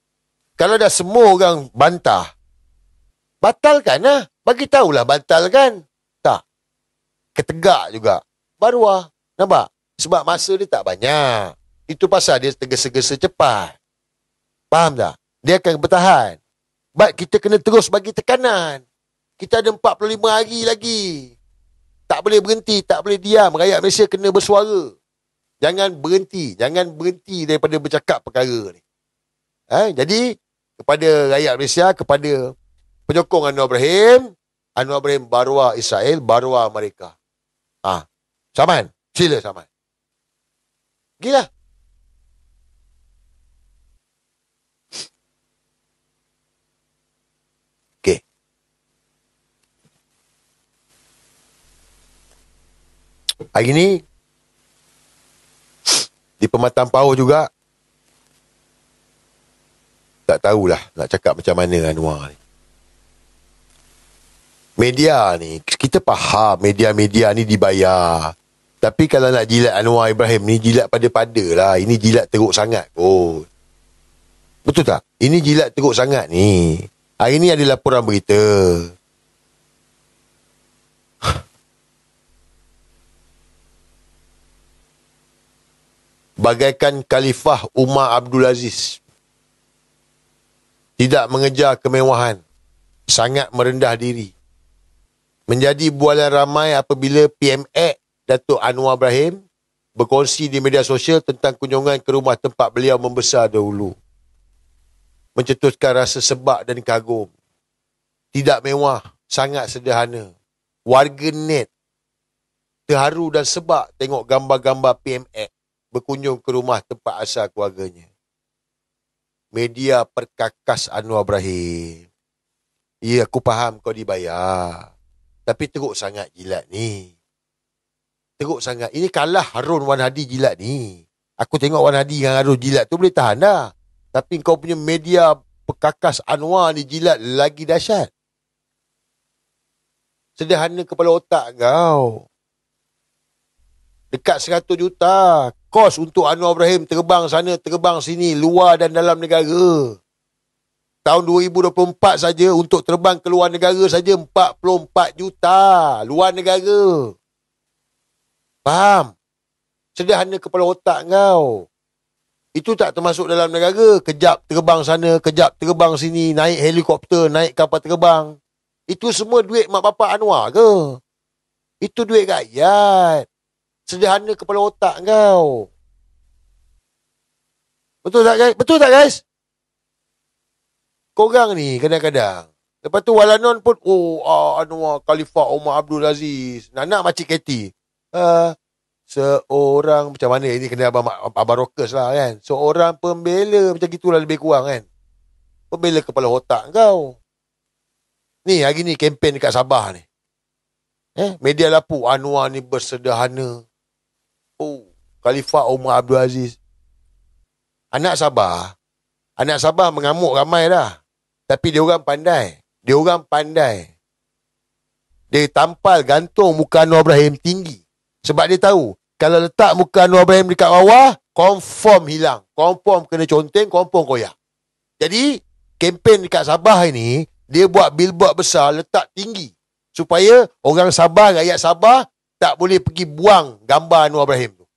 Kalau dah semua orang bantah, batalkan lah. Bagi tahulah batalkan. Tak. Ketegak juga. Baruah. Nampak? Sebab masa dia tak banyak. Itu pasal dia tergesa-gesa cepat. Faham tak? Dia akan bertahan. Baik, kita kena terus bagi tekanan. Kita ada 45 hari lagi. Tak boleh berhenti, tak boleh diam. Rakyat Malaysia kena bersuara. Jangan berhenti daripada bercakap perkara ni. Jadi, kepada rakyat Malaysia, kepada penyokong Anwar Ibrahim baruah Israel, baruah Amerika. Saman, sila Saman. Gila. Hari ni, di Pematang Pauh juga, tak tahulah nak cakap macam mana Anwar ni. Media ni, kita faham media-media ni dibayar. Tapi kalau nak jilat Anwar Ibrahim ni, jilat pada-pada lah. Ini jilat teruk sangat kot. Betul tak? Ini jilat teruk sangat ni. Hari ni ada laporan berita. Bagaikan Khalifah Umar Abdul Aziz. Tidak mengejar kemewahan. Sangat merendah diri. Menjadi bualan ramai apabila PMX Datuk Anwar Ibrahim berkongsi di media sosial tentang kunjungan ke rumah tempat beliau membesar dahulu. Mencetuskan rasa sebab dan kagum. Tidak mewah, sangat sederhana. Warga net terharu dan sebab tengok gambar-gambar PMX berkunjung ke rumah tempat asal keluarganya. Media perkakas Anwar Ibrahim. Ya, aku faham kau dibayar. Tapi teruk sangat jilat ni. Teruk sangat. Ini kalah Harun Wan Hadi jilat ni. Aku tengok Wan Hadi dengan Harun jilat tu boleh tahan dah. Tapi kau punya media perkakas Anwar ni jilat lagi dahsyat. Sederhana kepala otak kau. Dekat 100 juta. Kos untuk Anwar Ibrahim terbang sana, terbang sini, luar dan dalam negara. Tahun 2024 saja untuk terbang ke luar negara saja 44 juta. Luar negara. Faham? Sederhana kepala otak kau. Itu tak termasuk dalam negara. Kejap terbang sana, kejap terbang sini, naik helikopter, naik kapal terbang. Itu semua duit mak bapak Anwar ke? Itu duit rakyat. Sederhana kepala otak kau. Betul tak guys? Betul tak guys? Korang ni kadang-kadang. Lepas tu Walanon pun, Anwar Khalifah Umar Abdul Aziz. Nak Makcik Katie. Seorang, macam mana ini kena Abang Rockers lah kan. Seorang pembela, macam gitulah lebih kurang kan. Pembela kepala otak kau. Ni hari ni kempen dekat Sabah ni. Media lapu Anwar ni bersederhana. Khalifah Umar Abdul Aziz. Anak Sabah mengamuk ramai dah. Tapi dia orang pandai. Dia tampal gantung muka Anwar Ibrahim tinggi. Sebab dia tahu, kalau letak muka Anwar Ibrahim dekat bawah, confirm hilang. Confirm kena conteng, confirm koyak. Jadi, kempen dekat Sabah ini, dia buat billboard besar, letak tinggi. Supaya orang Sabah, rakyat Sabah, tak boleh pergi buang gambar Anwar Ibrahim tu.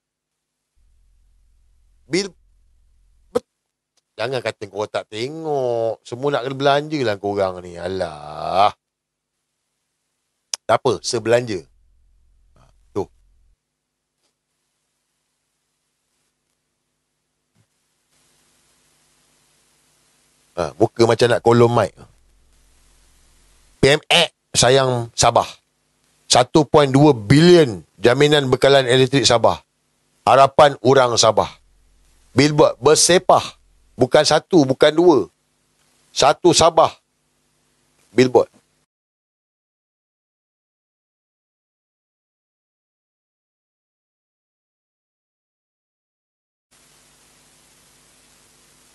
Jangan kata kau tak tengok. Semua nak kena belanja lah korang ni. Alah. Tak apa, sebelanja. Tu. Muka macam nak kolom mic. PMX sayang Sabah. 1.2 bilion jaminan bekalan elektrik Sabah. Harapan orang Sabah. Billboard bersepah. Bukan satu, bukan dua. Satu Sabah. Billboard.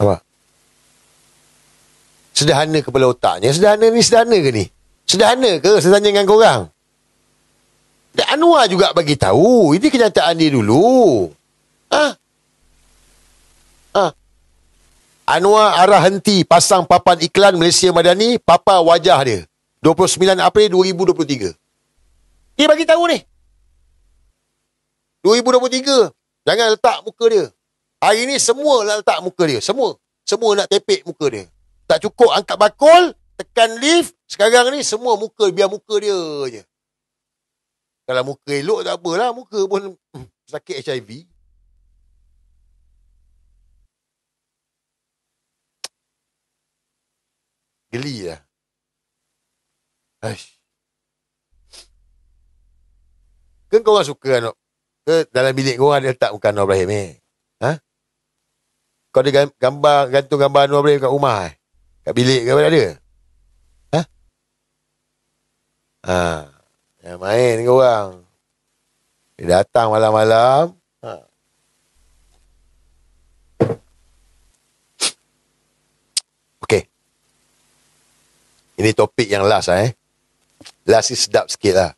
Apa? Sederhana kepala otaknya. Sederhana ni sederhana ke ni? Sederhana ke? Saya tanya dengan korang. Dan Anwar juga bagi tahu. Ini kenyataan dia dulu. Anwar arah henti pasang papan iklan Malaysia Madani, papa wajah dia. 29 April 2023. Dia bagi tahu ni. 2023. Jangan letak muka dia. Hari ni semua nak letak muka dia. Semua nak tepek muka dia. Tak cukup angkat bakul, tekan lift. Sekarang ni semua muka, biar muka dia je. Kalau muka elok tak apalah. Muka pun sakit HIV. Geli lah. Kan korang suka anak? Ke dalam bilik korang ada letak muka Anwar Ibrahim ni? Kau ada gantung gambar Anwar Ibrahim kat rumah kat bilik ke apa ada? Yang main korang. Dia datang malam-malam. Okey. Ini topik yang last Last ni sedap sikit lah.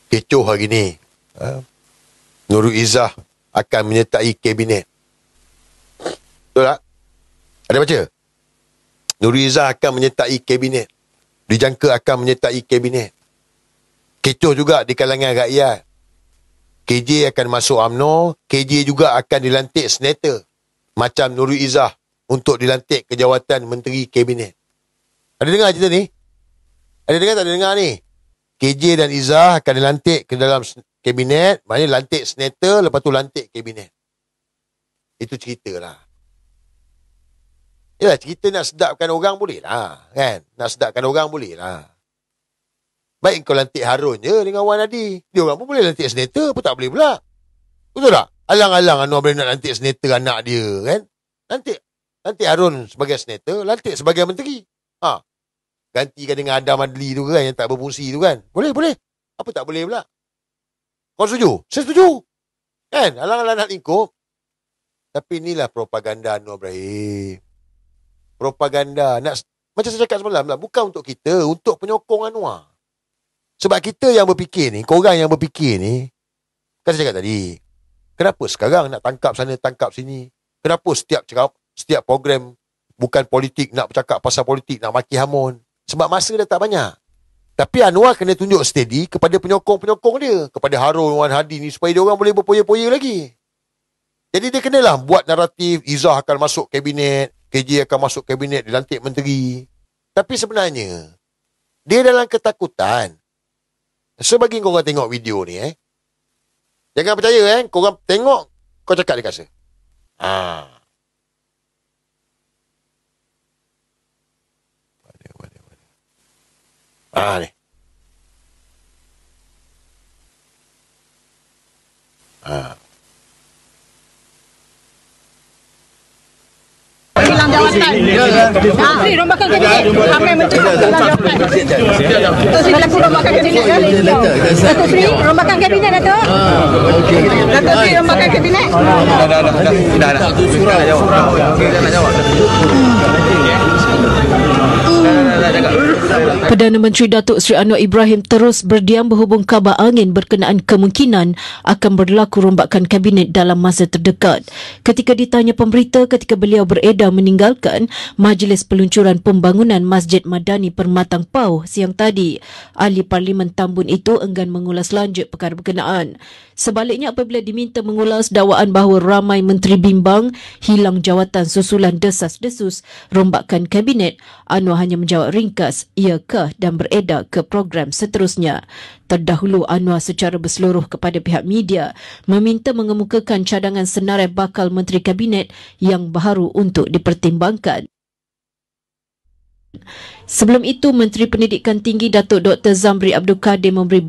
Kecoh hari ni. Nurul Izzah akan menyertai kabinet. Betul tak? Ada baca? Nurul Izzah akan menyertai kabinet. Dijangka akan menyertai kabinet. Kecoh juga di kalangan rakyat. KJ akan masuk UMNO. KJ juga akan dilantik senator. Macam Nurul Izzah untuk dilantik ke jawatan Menteri Kabinet. Ada dengar cerita ni? Ada dengar tak ada dengar ni? KJ dan Izzah akan dilantik ke dalam kabinet. Maknanya lantik senator, lepas tu lantik kabinet. Itu cerita lah. Yalah, cerita nak sedapkan orang boleh lah. Kan? Nak sedapkan orang boleh lah. Baik kau lantik Harun je dengan Wan Hadi. Dia orang pun boleh lantik senator, pun tak boleh pula. Betul tak? Alang-alang Anwar boleh nak lantik senator anak dia, kan? Lantik Harun sebagai senator, lantik sebagai menteri. Gantikan dengan Adam Adli tu kan, yang tak berfungsi tu kan. Boleh. Apa tak boleh pula? Kau setuju? Saya setuju. Kan? Alang-alang nak lingkup. Tapi inilah propaganda Anwar Ibrahim. Propaganda. Macam saya cakap semalam lah, bukan untuk kita, untuk penyokong Anwar. Sebab kita yang berfikir ni, korang yang berfikir ni, kan saya cakap tadi, kenapa sekarang nak tangkap sana, tangkap sini? Kenapa setiap program bukan politik, nak bercakap pasal politik, nak maki hamun? Sebab masa dah tak banyak. Tapi Anwar kena tunjuk steady kepada penyokong-penyokong dia, kepada Harun, Wan Hadi ni, supaya dia orang boleh berpoya-poya lagi. Jadi dia kenalah buat naratif, Izzah akan masuk kabinet, KJ akan masuk kabinet, dilantik menteri. Tapi sebenarnya, dia dalam ketakutan. So bagi korang tengok video ni Jangan percaya korang tengok, kau cakap dia kata. Ni. Hilang jawatan. Menteri rombakan kabinet. Ramai menteri hilang jawatan. Dalam rombakan kabinet. Datuk Seri rombakan kabinet, Datuk. Datuk Seri rombakan kabinet. Dah. Surah jawab. Nak jawab. Perdana Menteri Datuk Seri Anwar Ibrahim terus berdiam berhubung kabar angin berkenaan kemungkinan akan berlaku rombakan kabinet dalam masa terdekat. Ketika ditanya pemberita ketika beliau beredar meninggalkan Majlis Peluncuran Pembangunan Masjid Madani Permatang Pau siang tadi, Ahli Parlimen Tambun itu enggan mengulas lanjut perkara berkenaan. Sebaliknya, apabila diminta mengulas dakwaan bahawa ramai menteri bimbang hilang jawatan susulan desas-desus rombakan kabinet, Anwar hanya menjawab ringkas, iyakah, dan beredar ke program seterusnya. Terdahulu, Anwar secara berseluruh kepada pihak media meminta mengemukakan cadangan senarai bakal menteri kabinet yang baharu untuk dipertimbangkan. Sebelum itu, Menteri Pendidikan Tinggi Datuk Dr. Zamri Abdul Kadir memberi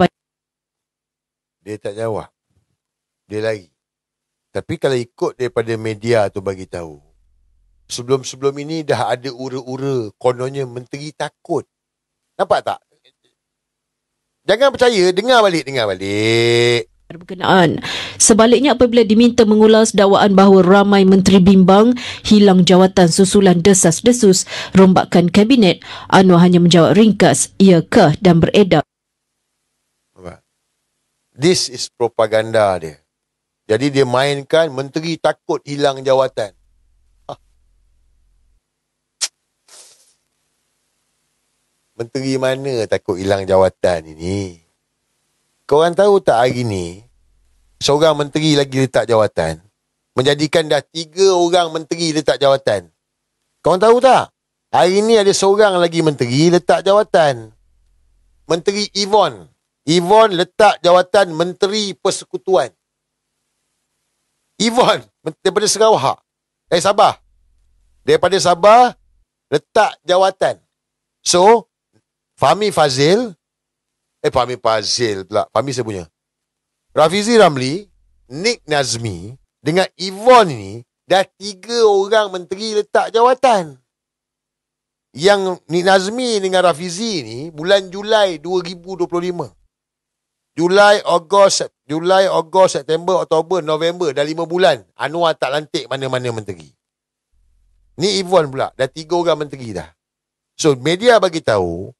Dia tak jawab. Dia lari. Tapi kalau ikut daripada media tu bagi tahu, sebelum ini dah ada ura-ura kononnya menteri takut. Nampak tak? Jangan percaya, dengar balik. berkenaan. Sebaliknya, apabila diminta mengulas dakwaan bahawa ramai menteri bimbang hilang jawatan susulan desas-desus rombakan kabinet, Anwar hanya menjawab ringkas, iyakah, dan beredar. This is propaganda dia. Jadi dia mainkan menteri takut hilang jawatan. Menteri mana takut hilang jawatan ini? Korang tahu tak hari ni, seorang menteri lagi letak jawatan, menjadikan dah 3 orang menteri letak jawatan. Korang tahu tak? Hari ni ada seorang lagi menteri letak jawatan. Menteri Yvonne. Yvonne letak jawatan Menteri Persekutuan. Yvonne daripada Sarawak. Sabah. Daripada Sabah letak jawatan. So, Fahmi Fazil pula. Fahmi saya punya. Rafizi Ramli, Nick Nazmi dengan Yvonne ni dah 3 orang menteri letak jawatan. Yang Nik Nazmi dengan Rafizi ni bulan Julai 2025. Julai, Ogos, September, Oktober, November. Dah 5 bulan. Anwar tak lantik mana-mana menteri. Ni Yvonne pula. Dah 3 orang menteri dah. So, media bagi tahu,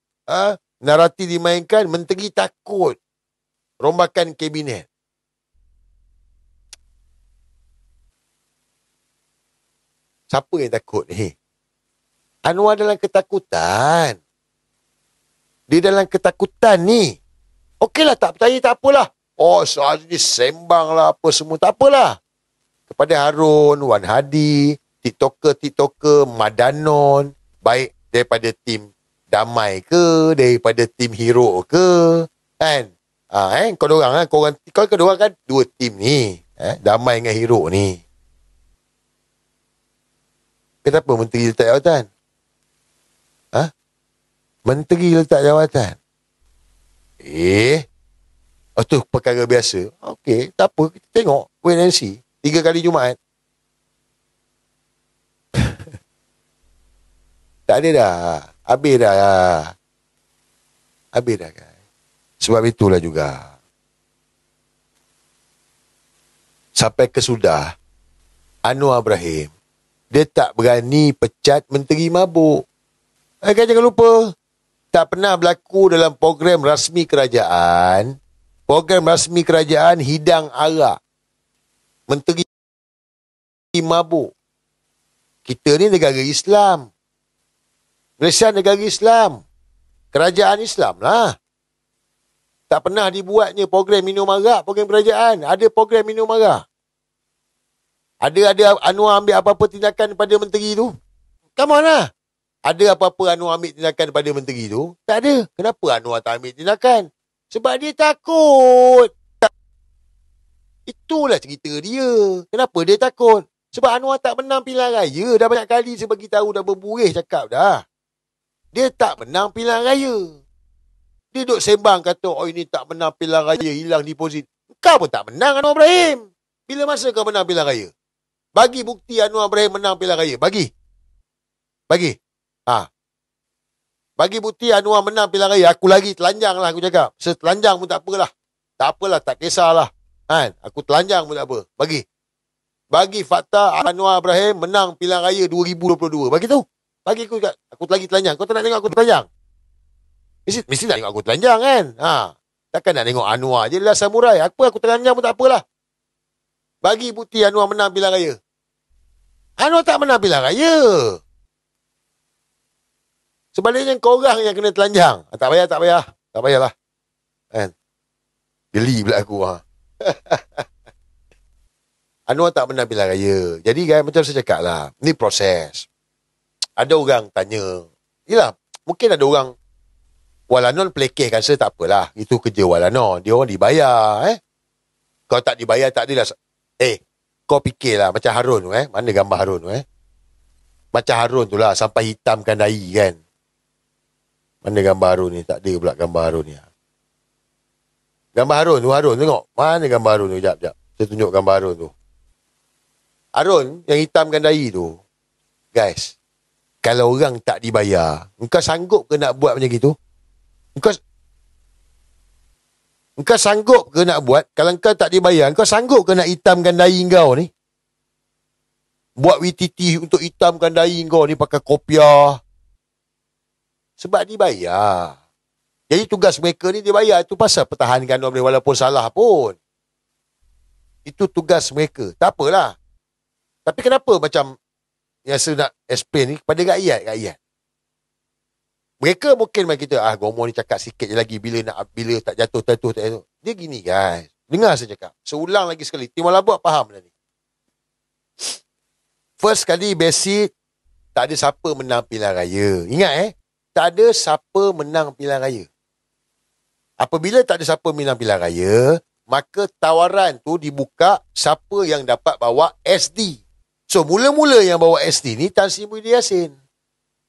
narasi dimainkan, menteri takut rombakan kabinet. Siapa yang takut ni? Anwar dalam ketakutan. Dia dalam ketakutan ni. Okeylah, tak percaya tak apalah. Oh, soal ni sembang lah apa semua. Tak apalah. Kepada Harun, Wan Hadi, TikToker, Madanon, baik daripada tim Damai ke, daripada tim Hero ke, kan? Kau dorang kan 2 tim ni. Damai dengan Hero ni. Kenapa menteri letak jawatan? Menteri letak jawatan. Tu perkara biasa. Okey, tak apa. Kita tengok. Wait and see. 3 kali Jumaat. Tak ada dah. Habis dah. Habis dah kan. Sebab itulah juga. Sampai kesudah, Anwar Ibrahim, dia tak berani pecat menteri mabuk. Kan jangan lupa. Tak pernah berlaku dalam program rasmi kerajaan. Program rasmi kerajaan hidang arak. Menteri mabuk. Kita ni negara Islam. Malaysia negara Islam. Kerajaan Islam lah. Tak pernah dibuatnya program minum arak, program kerajaan. Ada program minum arak. Ada Anwar ambil apa-apa tindakan pada menteri tu? Come on lah. Ada apa-apa Anwar ambil tindakan pada menteri tu? Tak ada. Kenapa Anwar tak ambil tindakan? Sebab dia takut. Itulah cerita dia. Kenapa dia takut? Sebab Anwar tak menang pilihan raya. Dah banyak kali saya bagi tahu, dah berbuih cakap dah. Dia tak menang pilihan raya. Dia duk sembang kata, oh ini tak menang pilihan raya, hilang deposit. Kau pun tak menang Anwar Ibrahim. Bila masa kau menang pilihan raya? Bagi bukti Anwar Ibrahim menang pilihan raya. Bagi. Bagi bukti Anwar menang pilihan raya. Aku lagi telanjang lah aku cakap. Setelanjang pun tak apalah. Tak apalah, tak kisahlah. Aku telanjang pun tak apa. Bagi fakta Anwar Ibrahim menang pilihan raya 2022. Bagi tu. Bagi aku lagi telanjang. Kau tak nak tengok aku telanjang? Mesti nak tengok aku telanjang kan? Takkan nak tengok Anwar je lah samurai. Aku telanjang pun tak apalah. Bagi bukti Anwar menang pilihan raya. Anwar tak menang pilihan raya. Sebaliknya korang yang kena telanjang. Tak payahlah. Kan? Geli pula aku. Anwar tak menang pilihan raya. Jadi kan, macam saya cakap lah, ni proses. Ada orang tanya, yelah, mungkin ada orang, Walanon pelekehkan saya, tak apalah. Itu kerja Walanon. Dia orang dibayar. Kau tak dibayar, tak adalah. Kau fikirlah macam Harun tu. Mana gambar Harun tu? Macam Harun tu lah, sampai hitamkan dahi kan. Mana gambar Harun ni? Tak ada pula gambar Harun ni. Gambar Harun tengok. Mana gambar Harun tu? Sekejap. Saya tunjuk gambar Harun tu. Harun yang hitamkan dahi tu. Guys, kalau orang tak dibayar, engkau sanggup ke nak buat macam gitu? Engkau sanggup ke nak buat? Kalau engkau tak dibayar, engkau sanggup ke nak hitamkan dahi kau ni? Buat WTT untuk hitamkan dahi kau ni pakai kopiah. Sebab dibayar. Jadi tugas mereka ni dibayar. Itu pasal pertahankan orang walaupun salah pun. Itu tugas mereka. Tak apalah. Tapi kenapa macam yang saya nak explain ni kepada rakyat? Mereka mungkin macam kita, Gomo ni cakap sikit je lagi, bila tak jatuh. Dia gini guys. Dengar saya cakap. Seulang lagi sekali. Timur Labuan faham dah ni. First kali basic, tak ada siapa menang pilihan raya. Ingat tak ada siapa menang pilihan raya. Apabila tak ada siapa menang pilihan raya, maka tawaran tu dibuka siapa yang dapat bawa SD. So, mula-mula yang bawa SD ni Tan Sri Muhyiddin Yassin.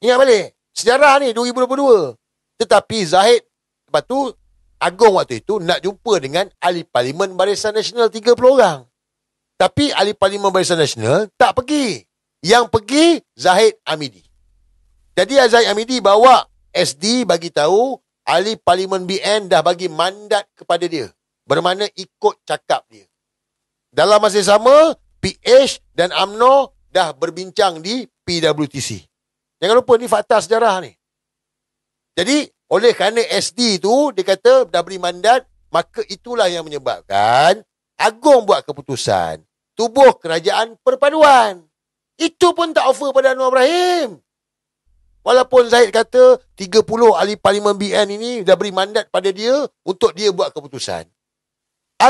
Ingat balik. Sejarah ni 2022. Tetapi Zahid, lepas tu, Agong waktu itu nak jumpa dengan Ahli Parlimen Barisan Nasional 30 orang. Tapi Ahli Parlimen Barisan Nasional tak pergi. Yang pergi Zahid Hamidi. Jadi Zahid Hamidi bawa SD bagi tahu ahli Parlimen BN dah bagi mandat kepada dia. Bermakna ikut cakap dia. Dalam masa yang sama, PH dan UMNO dah berbincang di PWTC. Jangan lupa ni fakta sejarah ni. Jadi, oleh kerana SD tu, dia kata dah beri mandat, maka itulah yang menyebabkan Agong buat keputusan. Tubuh Kerajaan Perpaduan. Itu pun tak offer pada Anwar Ibrahim. Walaupun Zahid kata 30 ahli Parlimen BN ini dah beri mandat pada dia untuk dia buat keputusan.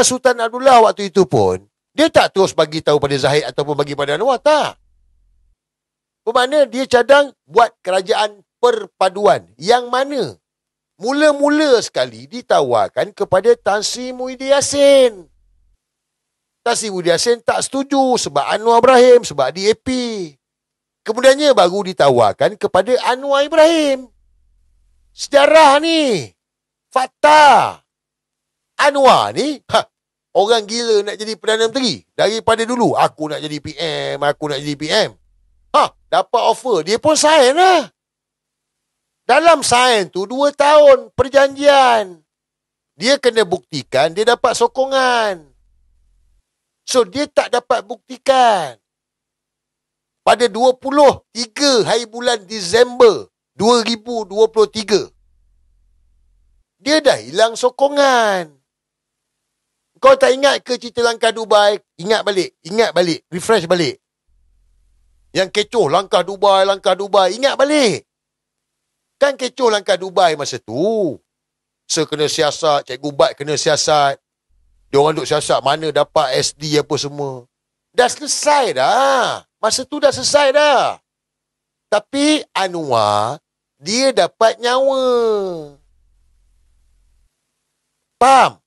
Sultan Abdullah waktu itu pun, dia tak terus bagi tahu pada Zahid ataupun bagi pada Anwar, tak. Bermakna dia cadang buat Kerajaan Perpaduan. Yang mana mula-mula sekali ditawarkan kepada Tan Sri Muhyiddin Yassin. Tan Sri Muhyiddin Yassin tak setuju sebab Anwar Ibrahim, sebab DAP. Kemudiannya baru ditawarkan kepada Anwar Ibrahim. Sejarah ni. Fakta. Anwar ni, orang gila nak jadi Perdana Menteri. Daripada dulu, aku nak jadi PM, aku nak jadi PM. Dapat offer, dia pun sign lah. Dalam sign tu 2 tahun perjanjian. Dia kena buktikan dia dapat sokongan. So dia tak dapat buktikan. Pada 23 hari bulan Disember 2023. Dia dah hilang sokongan. Kau tak ingat ke cerita langkah Dubai? Ingat balik, refresh balik. Yang kecoh langkah Dubai, ingat balik. Kan kecoh langkah Dubai masa tu. Kena siasat, Cikgu Bat kena siasat. Diorang duk siasat mana dapat SD apa semua. Dah selesai dah. Masa tu dah selesai dah. Tapi Anwar, dia dapat nyawa. Faham?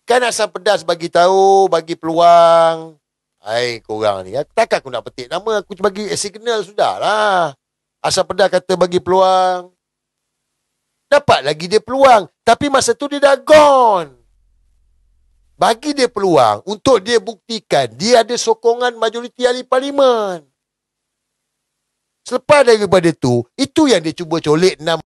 Kan Asam Pedas bagi tahu, bagi peluang. Hai korang ni, takkan aku nak petik nama, aku bagi signal sudahlah. Asam Pedas kata bagi peluang. Dapat lagi dia peluang. Tapi masa tu dia dah gone. Bagi dia peluang untuk dia buktikan dia ada sokongan majoriti ahli parlimen. Selepas daripada tu, itu yang dia cuba colek 6